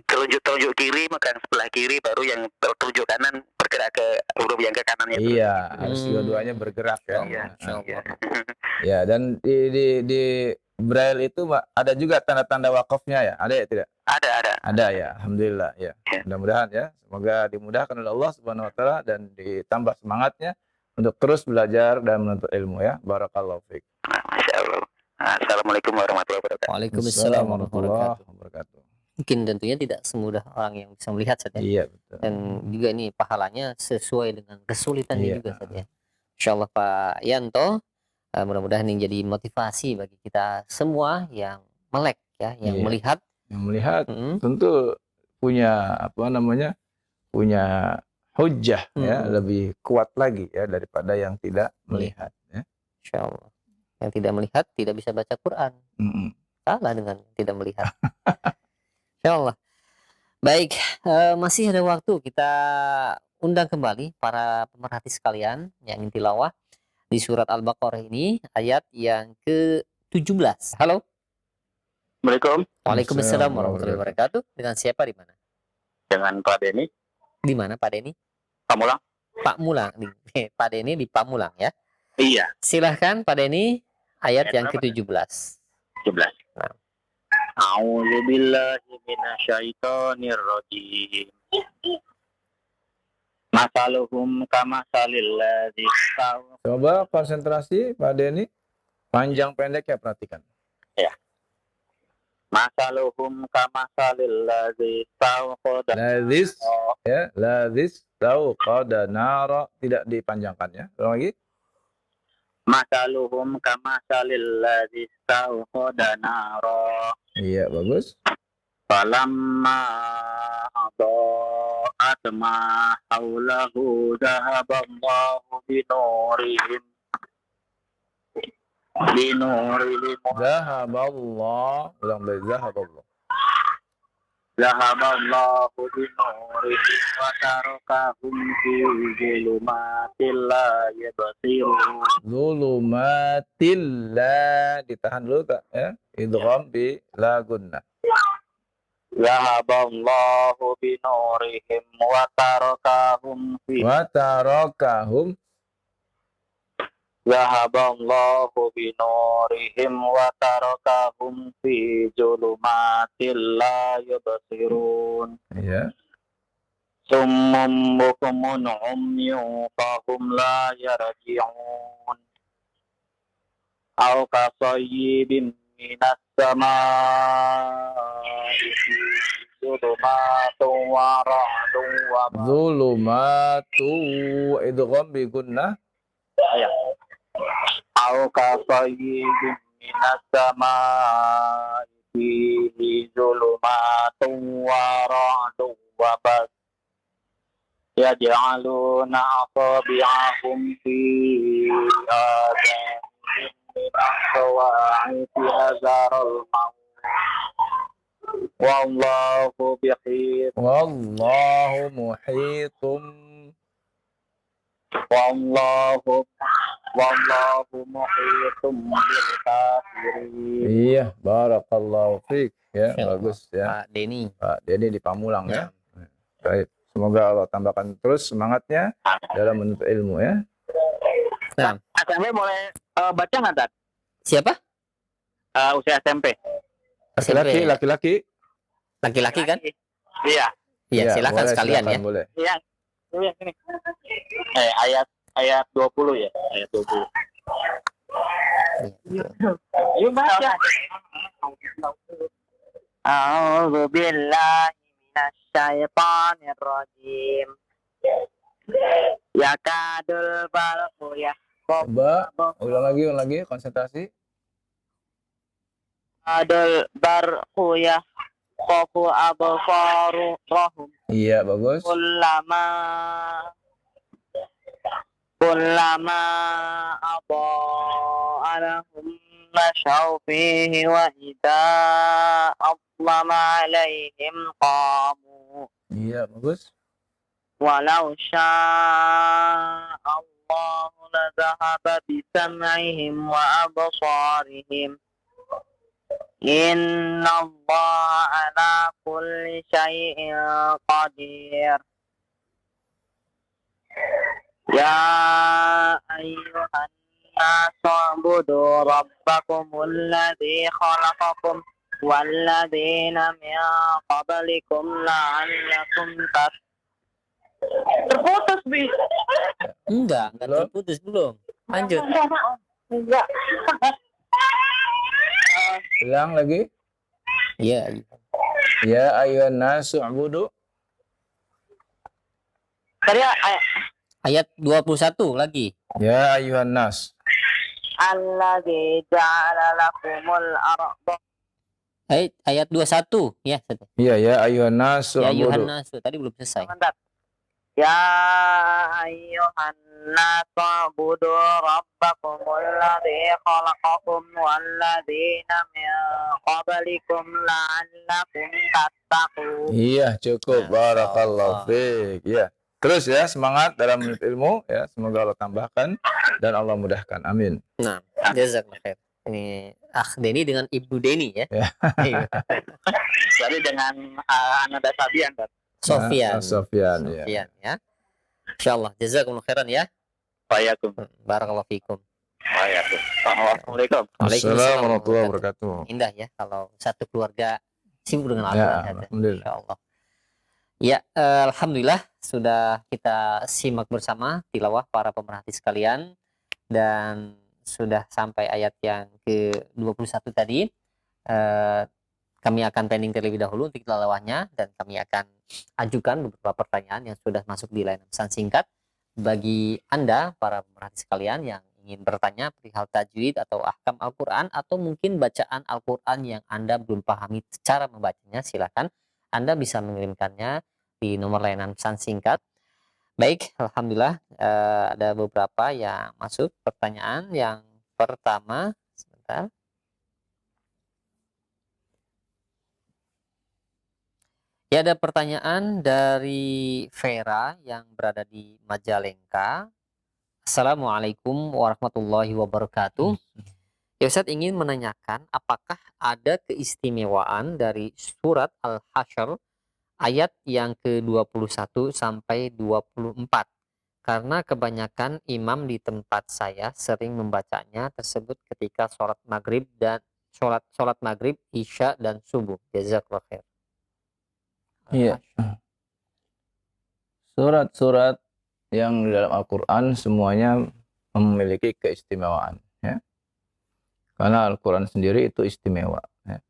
telunjuk kiri megang sebelah kiri, baru yang telunjuk kanan bergerak ke huruf yang ke kanannya. Iya, harus dua-duanya bergerak ya. Iya. Ya, dan di Braille itu ada juga tanda-tanda wakafnya ya, ada ya tidak? Ada ya, alhamdulillah ya. Mudah-mudahan ya, semoga dimudahkan oleh Allah Subhanahu Wa Taala dan ditambah semangatnya untuk terus belajar dan menuntut ilmu ya. Barakallahu fiik. Masya Allah. Assalamualaikum warahmatullahi wabarakatuh. Waalaikumsalam warahmatullahi wabarakatuh. Mungkin tentunya tidak semudah orang yang bisa melihat saja. Iya, betul. Dan juga ini pahalanya sesuai dengan kesulitannya juga saja. Insyaallah Pak Yanto, mudah-mudahan ini jadi motivasi bagi kita semua yang melek ya, yang melihat. Yang melihat tentu punya punya hujjah ya, lebih kuat lagi ya daripada yang tidak melihat ya. Insyaallah. Yang tidak melihat tidak bisa baca Quran. Salah dengan tidak melihat. Insyaallah. Baik, masih ada waktu, kita undang kembali para pemerhati sekalian yang ingin tilawah di surat Al-Baqarah ini ayat yang ke-17. Halo. Assalamualaikum. Waalaikumsalam warahmatullahi wabarakatuh. Dengan siapa, di mana? Dengan Pak Denny. Di mana Pak Denny? Pamulang. Pak Mulang. Pak Denny di Pamulang ya. Iya. Silahkan Pak Denny, ayat yang ke-17. 17. A'udzu billahi minasyaitonir rajim. Masaluhum kamasalil ladzi Coba konsentrasi Pak Denny. Panjang pendek ya, perhatikan. Ya. Masaluhum kamasalil ladzi tawqada. Ladzis tawqada nara, tidak dipanjangkan ya. Ulang lagi. Masaluhum kamasalil ladzi tawqada nara. Iya, bagus. Falamma adaa'at ma haulahu dhahaballahu binurihim. Zahaballah, ulang lagi, zahaballah. Zahaballahu binurihim wa tarakahum fi zulumatil la yabsirun. Zulumatil la, ditahan dulu tak ya? Idgham bi la gunnah. Zahaballahu binurihim wa tarakahum fi Zahaballahu binurihim wa tarakahum fi zulumatil la yubsirun. Iya. Summum bukumun umyun fahum la yarji'un. Aw kasayyibin minas samaa'i zulumatun wa ra'dun wa Zulumatu, idgham bi gunnah. Aw kasayyibin minas samaa'i fihi zulumatun wa ra'dun wa bas yaj'aluna asabi'ahum fi adhanihim min as-sawa'iqi hazaral maut. Wallahu muhitum. Wallahu muhitum bil kafirin. Iya, barakallahu fiik ya, bagus ya. Pak Denny. Pak Denny di Pamulang ya. Baik, semoga Allah tambahkan terus semangatnya dalam menuntut ilmu ya. Nah, SMP boleh baca nggak, Tat? Siapa? Usia SMP. Laki-laki kan? Iya. Iya, silakan sekalian ya. Boleh. Iya. Sini. Ayat 20 ya, ayat 20. Yuk baca. A'udzu billahi minasyaitonir rajim. Yakadul barqu ya. Coba ulang lagi konsentrasi. Yakadul barqu ya takhaffu absaruhum. Iya, bagus. Kullama adaa lahum mashaw fihi wa idza adlama alaihim qamu. Iya, bagus. Walau syaa Allah la dhahaba bisam'ihim wa absarihim. Inna Allah ala kulli syai'in qadir. Ya ayyuhan nasu ubudu rabbakumul ladzi khalaqakum walladzina min qablikum la'allakum terputus, Bi. Enggak terputus belum. Lanjut. Enggak. Ulang lagi. Iya. Ya ayyuhan nasu ubudu. Tadi Ayat 21 lagi. Ya ayyuhan nas. alladzi ja'ala lakumul arda. Ayat 21 ya. Iya, ya ayyuhan nasu Ya ubudu. ayuhan nasu tadi belum selesai. Sebentar. Ya ayyuhan nasu ubudu rabbakumul ladzi khalaqakum walladzina min qablikum la'allakum tattaqun. Iya, cukup. Barakallahu fiik. Ya. Terus ya, semangat dalam menuntut ilmu ya. Semoga Allah tambahkan dan Allah mudahkan. Amin. Nah, jazakallah khair. Ini Deni dengan Ibu Deni ya. Iya. Jadi dengan Ananda Sabian, kan? Sofian. Sofian ya. Sofian ya. Insyaallah jazakumullah khairan ya. Waalaikum. Barakallahu fikum. Assalamualaikum. Assalamualaikum warahmatullahi wabarakatuh. Indah ya kalau satu keluarga sibuk dengan Ya, Al-Quran. alhamdulillah. Insyaallah. Ya, alhamdulillah sudah kita simak bersama tilawah para pemerhati sekalian dan sudah sampai ayat yang ke-21 tadi. Kami akan pending terlebih dahulu untuk tilawahnya dan kami akan ajukan beberapa pertanyaan yang sudah masuk di layanan pesan singkat bagi Anda para pemerhati sekalian yang ingin bertanya perihal tajwid atau ahkam Al-Quran atau mungkin bacaan Al-Quran yang Anda belum pahami cara membacanya. Silakan Anda bisa mengirimkannya di nomor layanan pesan singkat. Baik, alhamdulillah ada beberapa yang masuk pertanyaan. Yang pertama, sebentar. Ya, ada pertanyaan dari Vera yang berada di Majalengka. Assalamualaikum warahmatullahi wabarakatuh. Ya, Ustaz ingin menanyakan apakah ada keistimewaan dari surat Al-Hasyr ayat yang ke-21 sampai 24. Karena kebanyakan imam di tempat saya sering membacanya tersebut ketika sholat maghrib dan sholat maghrib, isya dan subuh. Jazakallahu khair. Iya. Surat-surat yang di dalam Al-Quran semuanya memiliki keistimewaan. Ya. Karena Al-Quran sendiri itu istimewa. Ya.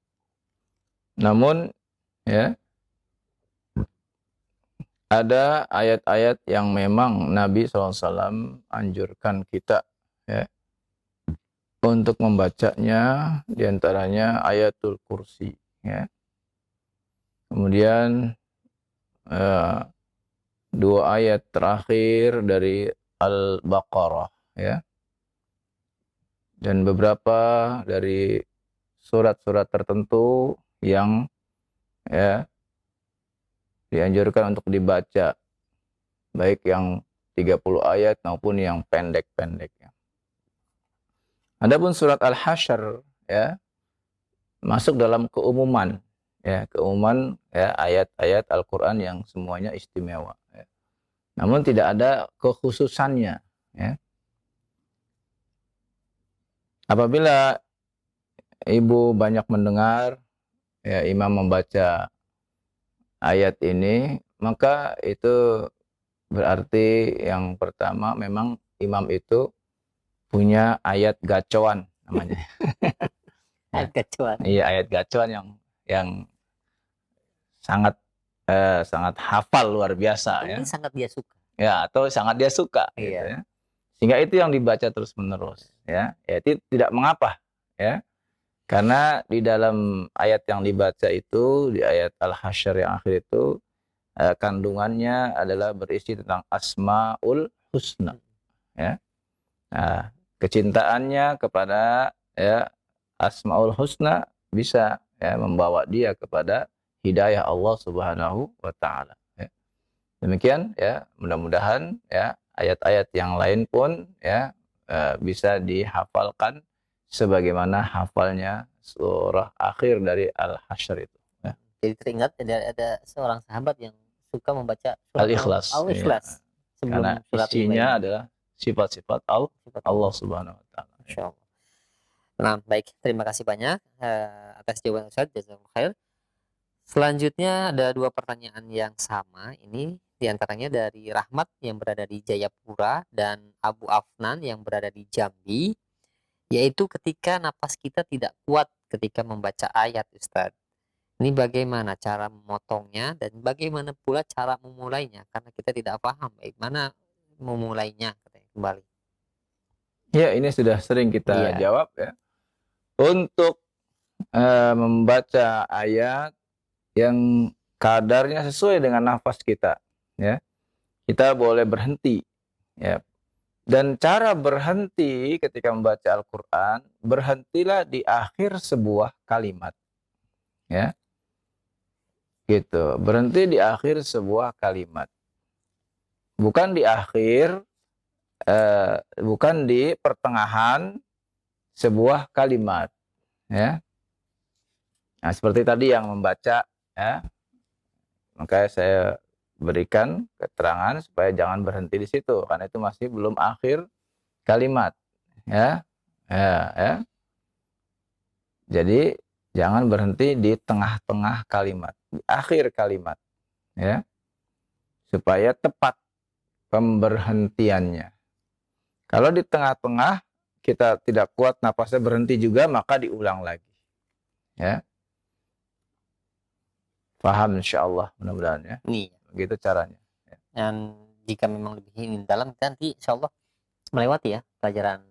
Namun, ya, ada ayat-ayat yang memang Nabi SAW anjurkan kita ya, untuk membacanya, diantaranya ayatul kursi. Ya. Kemudian 2 ayat terakhir dari Al-Baqarah. Ya. Dan beberapa dari surat-surat tertentu yang ya, dianjurkan untuk dibaca, baik yang 30 ayat maupun yang pendek-pendek. Adapun surat Al-Hasyr ya, masuk dalam keumuman ya, keumuman ya, ayat-ayat Al-Quran yang semuanya istimewa. Ya. Namun tidak ada kekhususannya. Ya. Apabila ibu banyak mendengar ya, imam membaca ayat ini, maka itu berarti yang pertama memang imam itu punya ayat gacoan namanya. Ayat gacoan. Iya, ayat gacoan yang sangat sangat hafal luar biasa ya. Ini sangat dia suka. Ya, atau sangat dia suka Iya. gitu ya. Sehingga itu yang dibaca terus-menerus ya. Ya, itu tidak mengapa ya. Karena di dalam ayat yang dibaca itu, di ayat Al-Hasyr yang akhir itu, kandungannya adalah berisi tentang Asmaul Husna. Ya. Nah, kecintaannya kepada ya Asmaul Husna bisa ya membawa dia kepada hidayah Allah Subhanahu wa taala. Ya. Demikian ya, mudah-mudahan ya ayat-ayat yang lain pun ya bisa dihafalkan sebagaimana hafalnya surah akhir dari Al-Hasyr itu. Ya. Jadi teringat ada seorang sahabat yang suka membaca surat Al-Ikhlas. Al-Ikhlas Ya. sebelum Karena surat isinya adalah sifat-sifat Allah Subhanahu wa taala. Masya Allah. Nah, baik, terima kasih banyak atas jawaban Ustaz. Jazakumullah khair. Selanjutnya ada dua pertanyaan yang sama. Ini diantaranya dari Rahmat yang berada di Jayapura dan Abu Afnan yang berada di Jambi, yaitu ketika napas kita tidak kuat ketika membaca ayat, Ustaz. Ini bagaimana cara memotongnya dan bagaimana pula cara memulainya? Karena kita tidak paham bagaimana memulainya katanya, kembali. Ya, ini sudah sering kita jawab ya. Untuk membaca ayat yang kadarnya sesuai dengan nafas kita, ya. Kita boleh berhenti, ya. Dan cara berhenti ketika membaca Al-Qur'an, berhentilah di akhir sebuah kalimat. Ya. Gitu. Berhenti di akhir sebuah kalimat. Bukan di akhir bukan di pertengahan sebuah kalimat, ya. Nah, seperti tadi yang membaca, ya, makanya saya berikan keterangan supaya jangan berhenti di situ, karena itu masih belum akhir kalimat, ya, ya. Jadi jangan berhenti di tengah-tengah kalimat, di akhir kalimat, ya, supaya tepat pemberhentiannya. Kalau di tengah-tengah kita tidak kuat napasnya berhenti juga, maka diulang lagi. Ya. Paham insyaallah, mudah-mudahan ya. Nih. Begitu caranya. Ya. Dan jika memang lebih ingin dalam, nanti insyaallah melewati ya pelajaran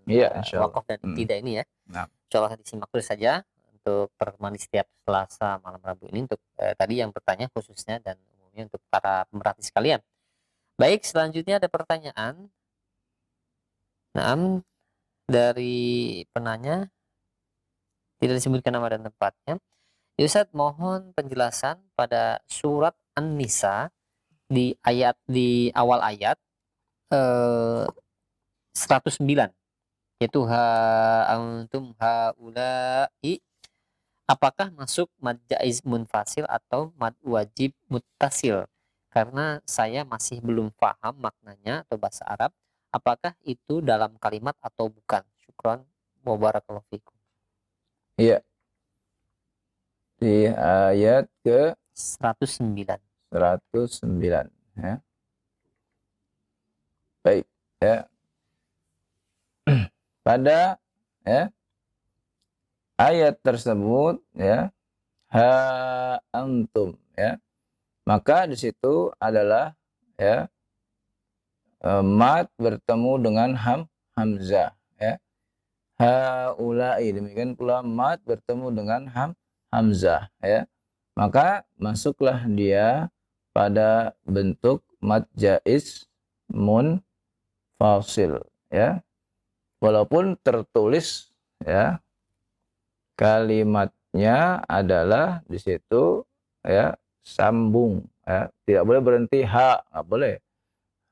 wakaf dan tidak ini ya. Nah. Insyaallah disimak terus saja untuk pertemuan di setiap Selasa malam Rabu ini untuk tadi yang bertanya khususnya dan umumnya untuk para pemerhati sekalian. Baik, selanjutnya ada pertanyaan. Nah, dari penanya tidak disebutkan nama dan tempatnya. Ustaz, mohon penjelasan pada surat An-Nisa di awal ayat 109, yaitu ha antum haula'i, apakah masuk mad jaiz munfasil atau mad wajib muttasil? Karena saya masih belum paham maknanya atau bahasa Arab, apakah itu dalam kalimat atau bukan? Syukran wa barakallahu fikum. Iya. Di ayat ke 109. 109, ya. Baik, ya. Pada ya ayat tersebut, ya, ha antum, ya. Maka di situ adalah ya mat bertemu dengan hamzah, ya. Haula'i, demikian pula mat bertemu dengan hamzah, ya. Maka masuklah dia pada bentuk mad jaiz munfasil, ya. Walaupun tertulis ya kalimatnya adalah di situ ya sambung, ya. Tidak boleh berhenti ha, nggak boleh.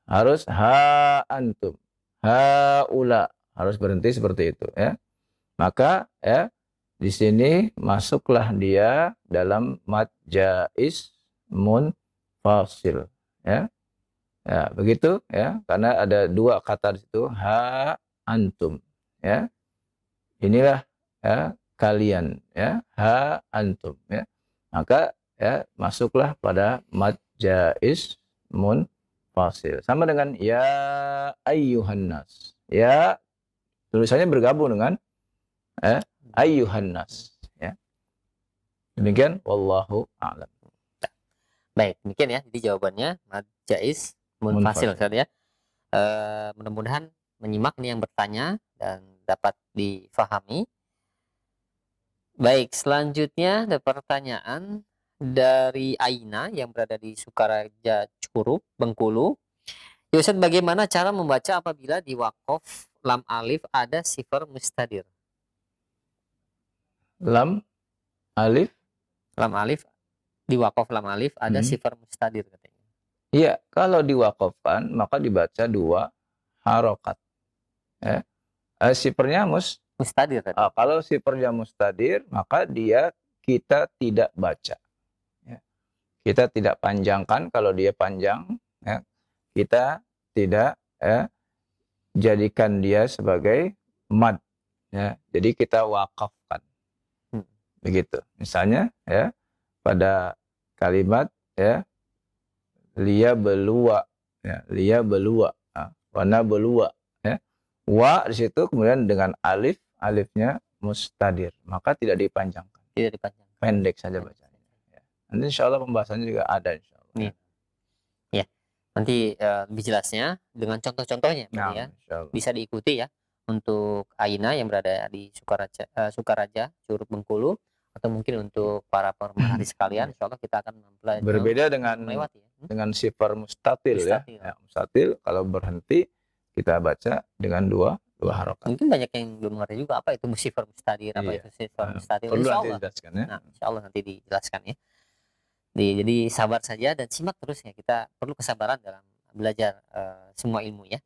Harus ha antum, haula, harus berhenti seperti itu, ya. Maka ya di sini masuklah dia dalam mad jaiz munfasil, ya. Ya, begitu ya, karena ada dua kata di situ, ha antum, ya. Inilah ya kalian, ya, ha antum, ya. Maka ya masuklah pada mad jaiz munfasil. Sama dengan ya ayyuhan nas. Ya, tulisannya bergabung dengan ayyuhan nas, ya. Demikian wallahu a'lam. Baik, demikian ya. Jadi jawabannya mad jaiz munfasil, ya. Mudah-mudahan menyimak nih yang bertanya dan dapat difahami. Baik, selanjutnya ada pertanyaan dari Aina yang berada di Sukaraja Curup, Bengkulu. Ya Ustaz, bagaimana cara membaca apabila di waqaf lam alif ada sifar mustadir? Lam alif. Lam alif, di waqaf lam alif ada sifar mustadir katanya. Iya, kalau diwakafkan maka dibaca 2 harokat. Ya. Sifarnya Mustadir tadi. kalau sifarnya mustadir, maka kita tidak baca. Ya. Kita tidak panjangkan. Kalau dia panjang, ya, kita tidak jadikan dia sebagai mad. Ya. Jadi kita wakafkan. Begitu. Misalnya, ya, pada kalimat, ya, liya belua, ya, liya belua, wana belua, ya. Wa di situ kemudian dengan alifnya mustadir, maka tidak dipanjangkan. Tidak dipanjangkan. Pendek saja bacanya. Ya. Nanti insya Allah pembahasannya juga ada insya Allah. Ya. Ya. Nanti lebih jelasnya dengan contoh-contohnya, ya. Bisa diikuti ya untuk Aina yang berada di Sukaraja, Curug Bengkulu, atau mungkin untuk para pemerhati sekalian, insya Allah kita akan mempelajari. Berbeda dengan sifar mustatil, ya. Mustatil kalau berhenti kita baca dengan dua harokat. Mungkin banyak yang belum mengerti juga apa itu sifar mustadir, apa itu sifar mustatil. Perlu nanti dijelaskan, ya. Nah, insya Allah nanti dijelaskan, ya. Jadi sabar saja dan simak terus, ya. Kita perlu kesabaran dalam belajar semua ilmu, ya.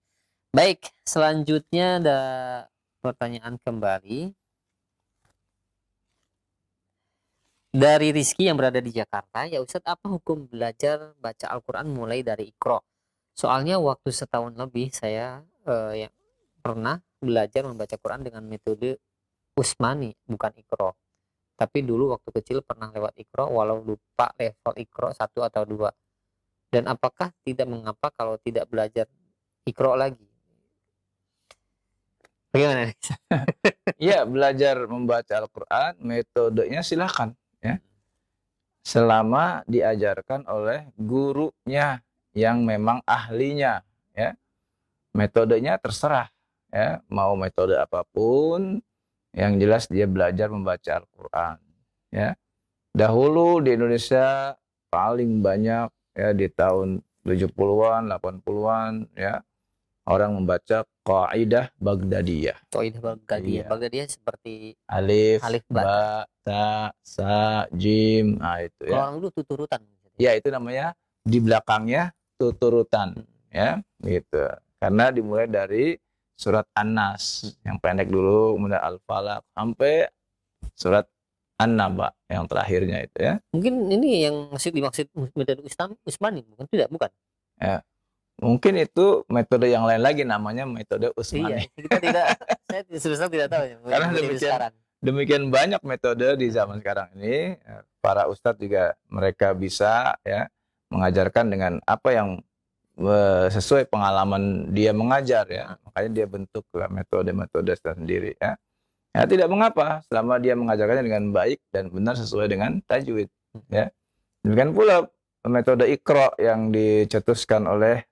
Baik, selanjutnya ada pertanyaan kembali dari Rizky yang berada di Jakarta. Ya Ustadz, apa hukum belajar baca Al-Quran mulai dari Iqra? Soalnya waktu setahun lebih saya yang pernah belajar membaca Quran dengan metode Usmani, bukan Iqra. Tapi dulu waktu kecil pernah lewat Iqra, walau lupa level Iqra 1 atau 2. Dan apakah tidak mengapa kalau tidak belajar Iqra lagi? Bagaimana? Iya, belajar membaca Al-Quran, metodenya silahkan, ya. Selama diajarkan oleh gurunya yang memang ahlinya, ya. Metodenya terserah, ya. Mau metode apapun, yang jelas dia belajar membaca Al-Quran, ya. Dahulu di Indonesia paling banyak, ya, di tahun 70-an, 80-an, ya, orang membaca Qaidah Baghdadiyah. Qaidah Baghdadiyah. Iya. Baghdadiyah seperti alif, ba, ta, sa, jim. Nah, itu, ya. Orang dulu tuturutan. Ya, itu namanya di belakangnya tuturutan, ya, gitu. Karena dimulai dari surat An-Nas yang pendek dulu, kemudian Al-Falaq sampai surat An-Naba yang terakhirnya itu, ya. Mungkin ini yang dimaksud metode Usmani, bukan? Ya. Mungkin itu metode yang lain lagi, namanya metode Usmani. Iya, saya tidak tahu ya. Karena demikian banyak metode di zaman sekarang ini, para ustadz juga mereka bisa, ya, mengajarkan dengan apa yang sesuai pengalaman dia mengajar, ya. Makanya dia bentuk metode-metode sendiri, ya. Ya, tidak mengapa selama dia mengajarkannya dengan baik dan benar sesuai dengan tajwid, ya. Demikian pula metode Iqra yang dicetuskan oleh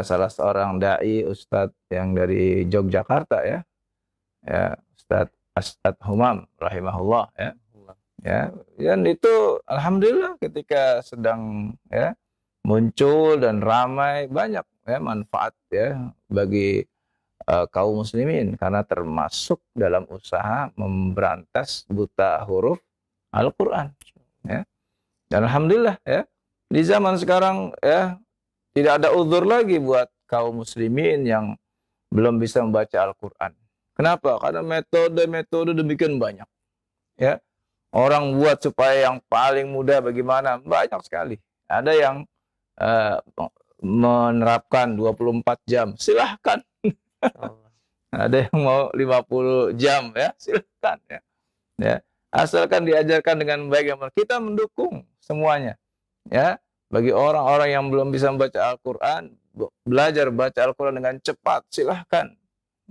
salah seorang dai ustadz yang dari Yogyakarta, ya. Ya, Ustadz As'ad Humam rahimahullah, ya. Ya, dan itu alhamdulillah ketika sedang, ya, muncul dan ramai, banyak, ya, manfaat, ya, bagi kaum muslimin karena termasuk dalam usaha memberantas buta huruf Al-Qur'an, ya. Dan alhamdulillah, ya, di zaman sekarang, ya, tidak ada uzur lagi buat kaum muslimin yang belum bisa membaca Al-Qur'an. Kenapa? Karena metode-metode demikian banyak, ya. Orang buat supaya yang paling mudah bagaimana? Banyak sekali. Ada yang menerapkan 24 jam, silahkan. Ada yang mau 50 jam, ya, silahkan, ya. Ya. Asalkan diajarkan dengan baik, kita mendukung semuanya, ya. Bagi orang-orang yang belum bisa membaca Al-Quran, belajar baca Al-Quran dengan cepat, silahkan,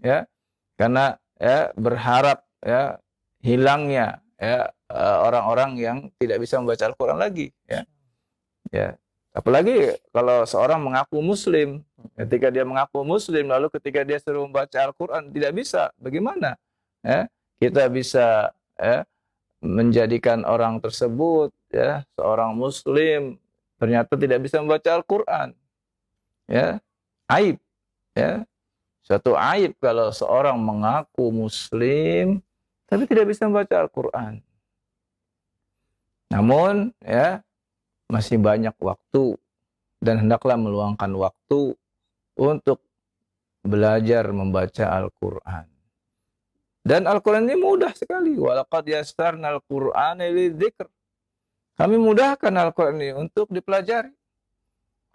ya. Karena, ya, berharap, ya, hilangnya, ya, orang-orang yang tidak bisa membaca Al-Quran lagi, ya. Ya. Apalagi kalau seorang mengaku muslim, ketika dia mengaku muslim lalu ketika dia suruh membaca Al-Quran tidak bisa, bagaimana, ya? Kita bisa, ya, menjadikan orang tersebut ya seorang muslim ternyata tidak bisa membaca Al-Qur'an. Ya, aib ya. Suatu aib kalau seorang mengaku muslim tapi tidak bisa membaca Al-Qur'an. Namun ya masih banyak waktu dan hendaklah meluangkan waktu untuk belajar membaca Al-Qur'an. Dan Al-Quran ini mudah sekali. Walaqad yassarnal Qur'ana lidzikr. Kami mudahkan Al-Quran ini untuk dipelajari.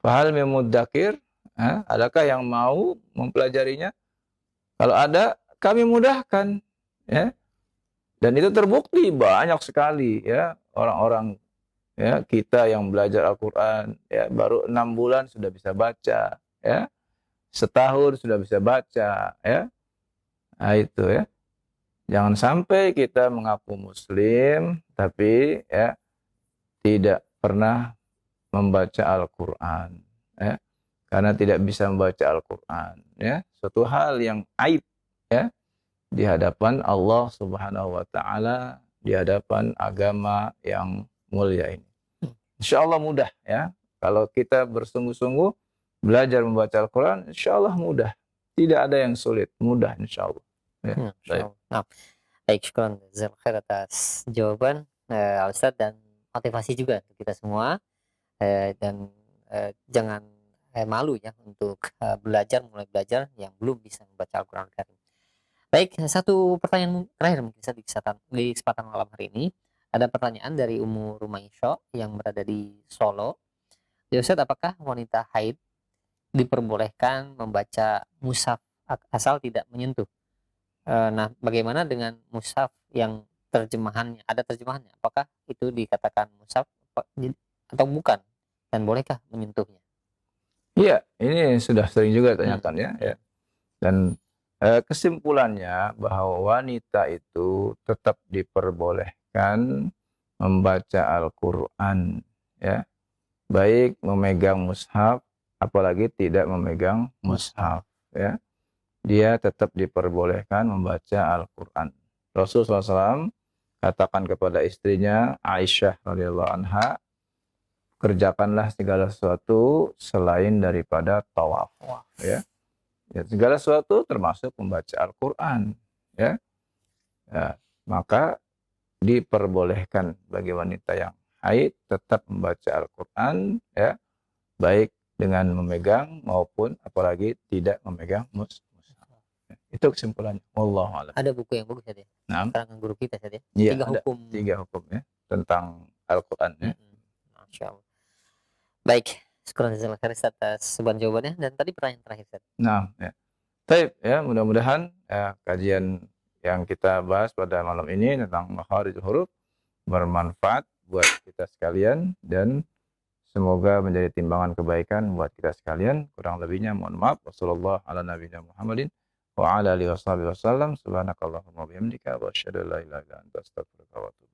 Fahal min mudzakir? Adakah yang mau mempelajarinya? Kalau ada, kami mudahkan. Ya. Dan itu terbukti banyak sekali ya orang-orang ya kita yang belajar Al-Quran ya baru 6 bulan sudah bisa baca ya. Setahun sudah bisa baca ya. Nah, itu ya. Jangan sampai kita mengaku muslim tapi ya tidak pernah membaca Al-Qur'an ya. Karena tidak bisa membaca Al-Qur'an ya. Suatu hal yang aib ya di hadapan Allah Subhanahu wa taala, di hadapan agama yang mulia ini. Insyaallah mudah ya. Kalau kita bersungguh-sungguh belajar membaca Al-Qur'an, insyaallah mudah. Tidak ada yang sulit, mudah insyaallah. Ya, baik. Nah, baik, syukran jazakallahu khair atas jawaban Ustaz dan motivasi juga untuk kita semua dan jangan malu ya untuk mulai belajar yang belum bisa membaca Al-Quran Karim. Baik, satu pertanyaan terakhir mungkin di kesempatan malam hari ini. Ada pertanyaan dari Ummu Rumaisya yang berada di Solo. Ya Ustaz, apakah wanita haid diperbolehkan membaca mushaf asal tidak menyentuh? Nah, bagaimana dengan mushaf yang terjemahannya, ada terjemahannya? Apakah itu dikatakan mushaf atau bukan? Dan bolehkah menyentuhnya? Iya, ini sudah sering juga ditanyakan ya. Dan kesimpulannya bahwa wanita itu tetap diperbolehkan membaca Al-Qur'an ya. Baik memegang mushaf apalagi tidak memegang mushaf ya. Dia tetap diperbolehkan membaca Al-Qur'an. Rasulullah SAW katakan kepada istrinya Aisyah radhiyallahu anha, kerjakanlah segala sesuatu selain daripada tawaf ya. Ya, segala sesuatu termasuk membaca Al-Qur'an ya. Ya, maka diperbolehkan bagi wanita yang haid tetap membaca Al-Qur'an ya, baik dengan memegang maupun apalagi tidak memegang mushaf. Itu kesimpulannya. Wallahu a'lam. Ada buku yang bagus ya, Nah, karangan guru kita saja. iya, Tiga hukum ya tentang Al-Qur'an ya. Masya Allah. Baik, syukur jazakallahu khair atas sebuah jawabannya dan tadi pertanyaan terakhir Ustaz. Nah, ya. Baik ya, mudah-mudahan ya, kajian yang kita bahas pada malam ini tentang makharijul huruf bermanfaat buat kita sekalian dan semoga menjadi timbangan kebaikan buat kita sekalian. Kurang lebihnya mohon maaf. Wassallallahu ala nabiyina Muhammadin wa ala alihi wasallam. Subhanakallahumma wa bihamdika wa asyhadu an la ilaha illa anta astaghfiruka wa atubu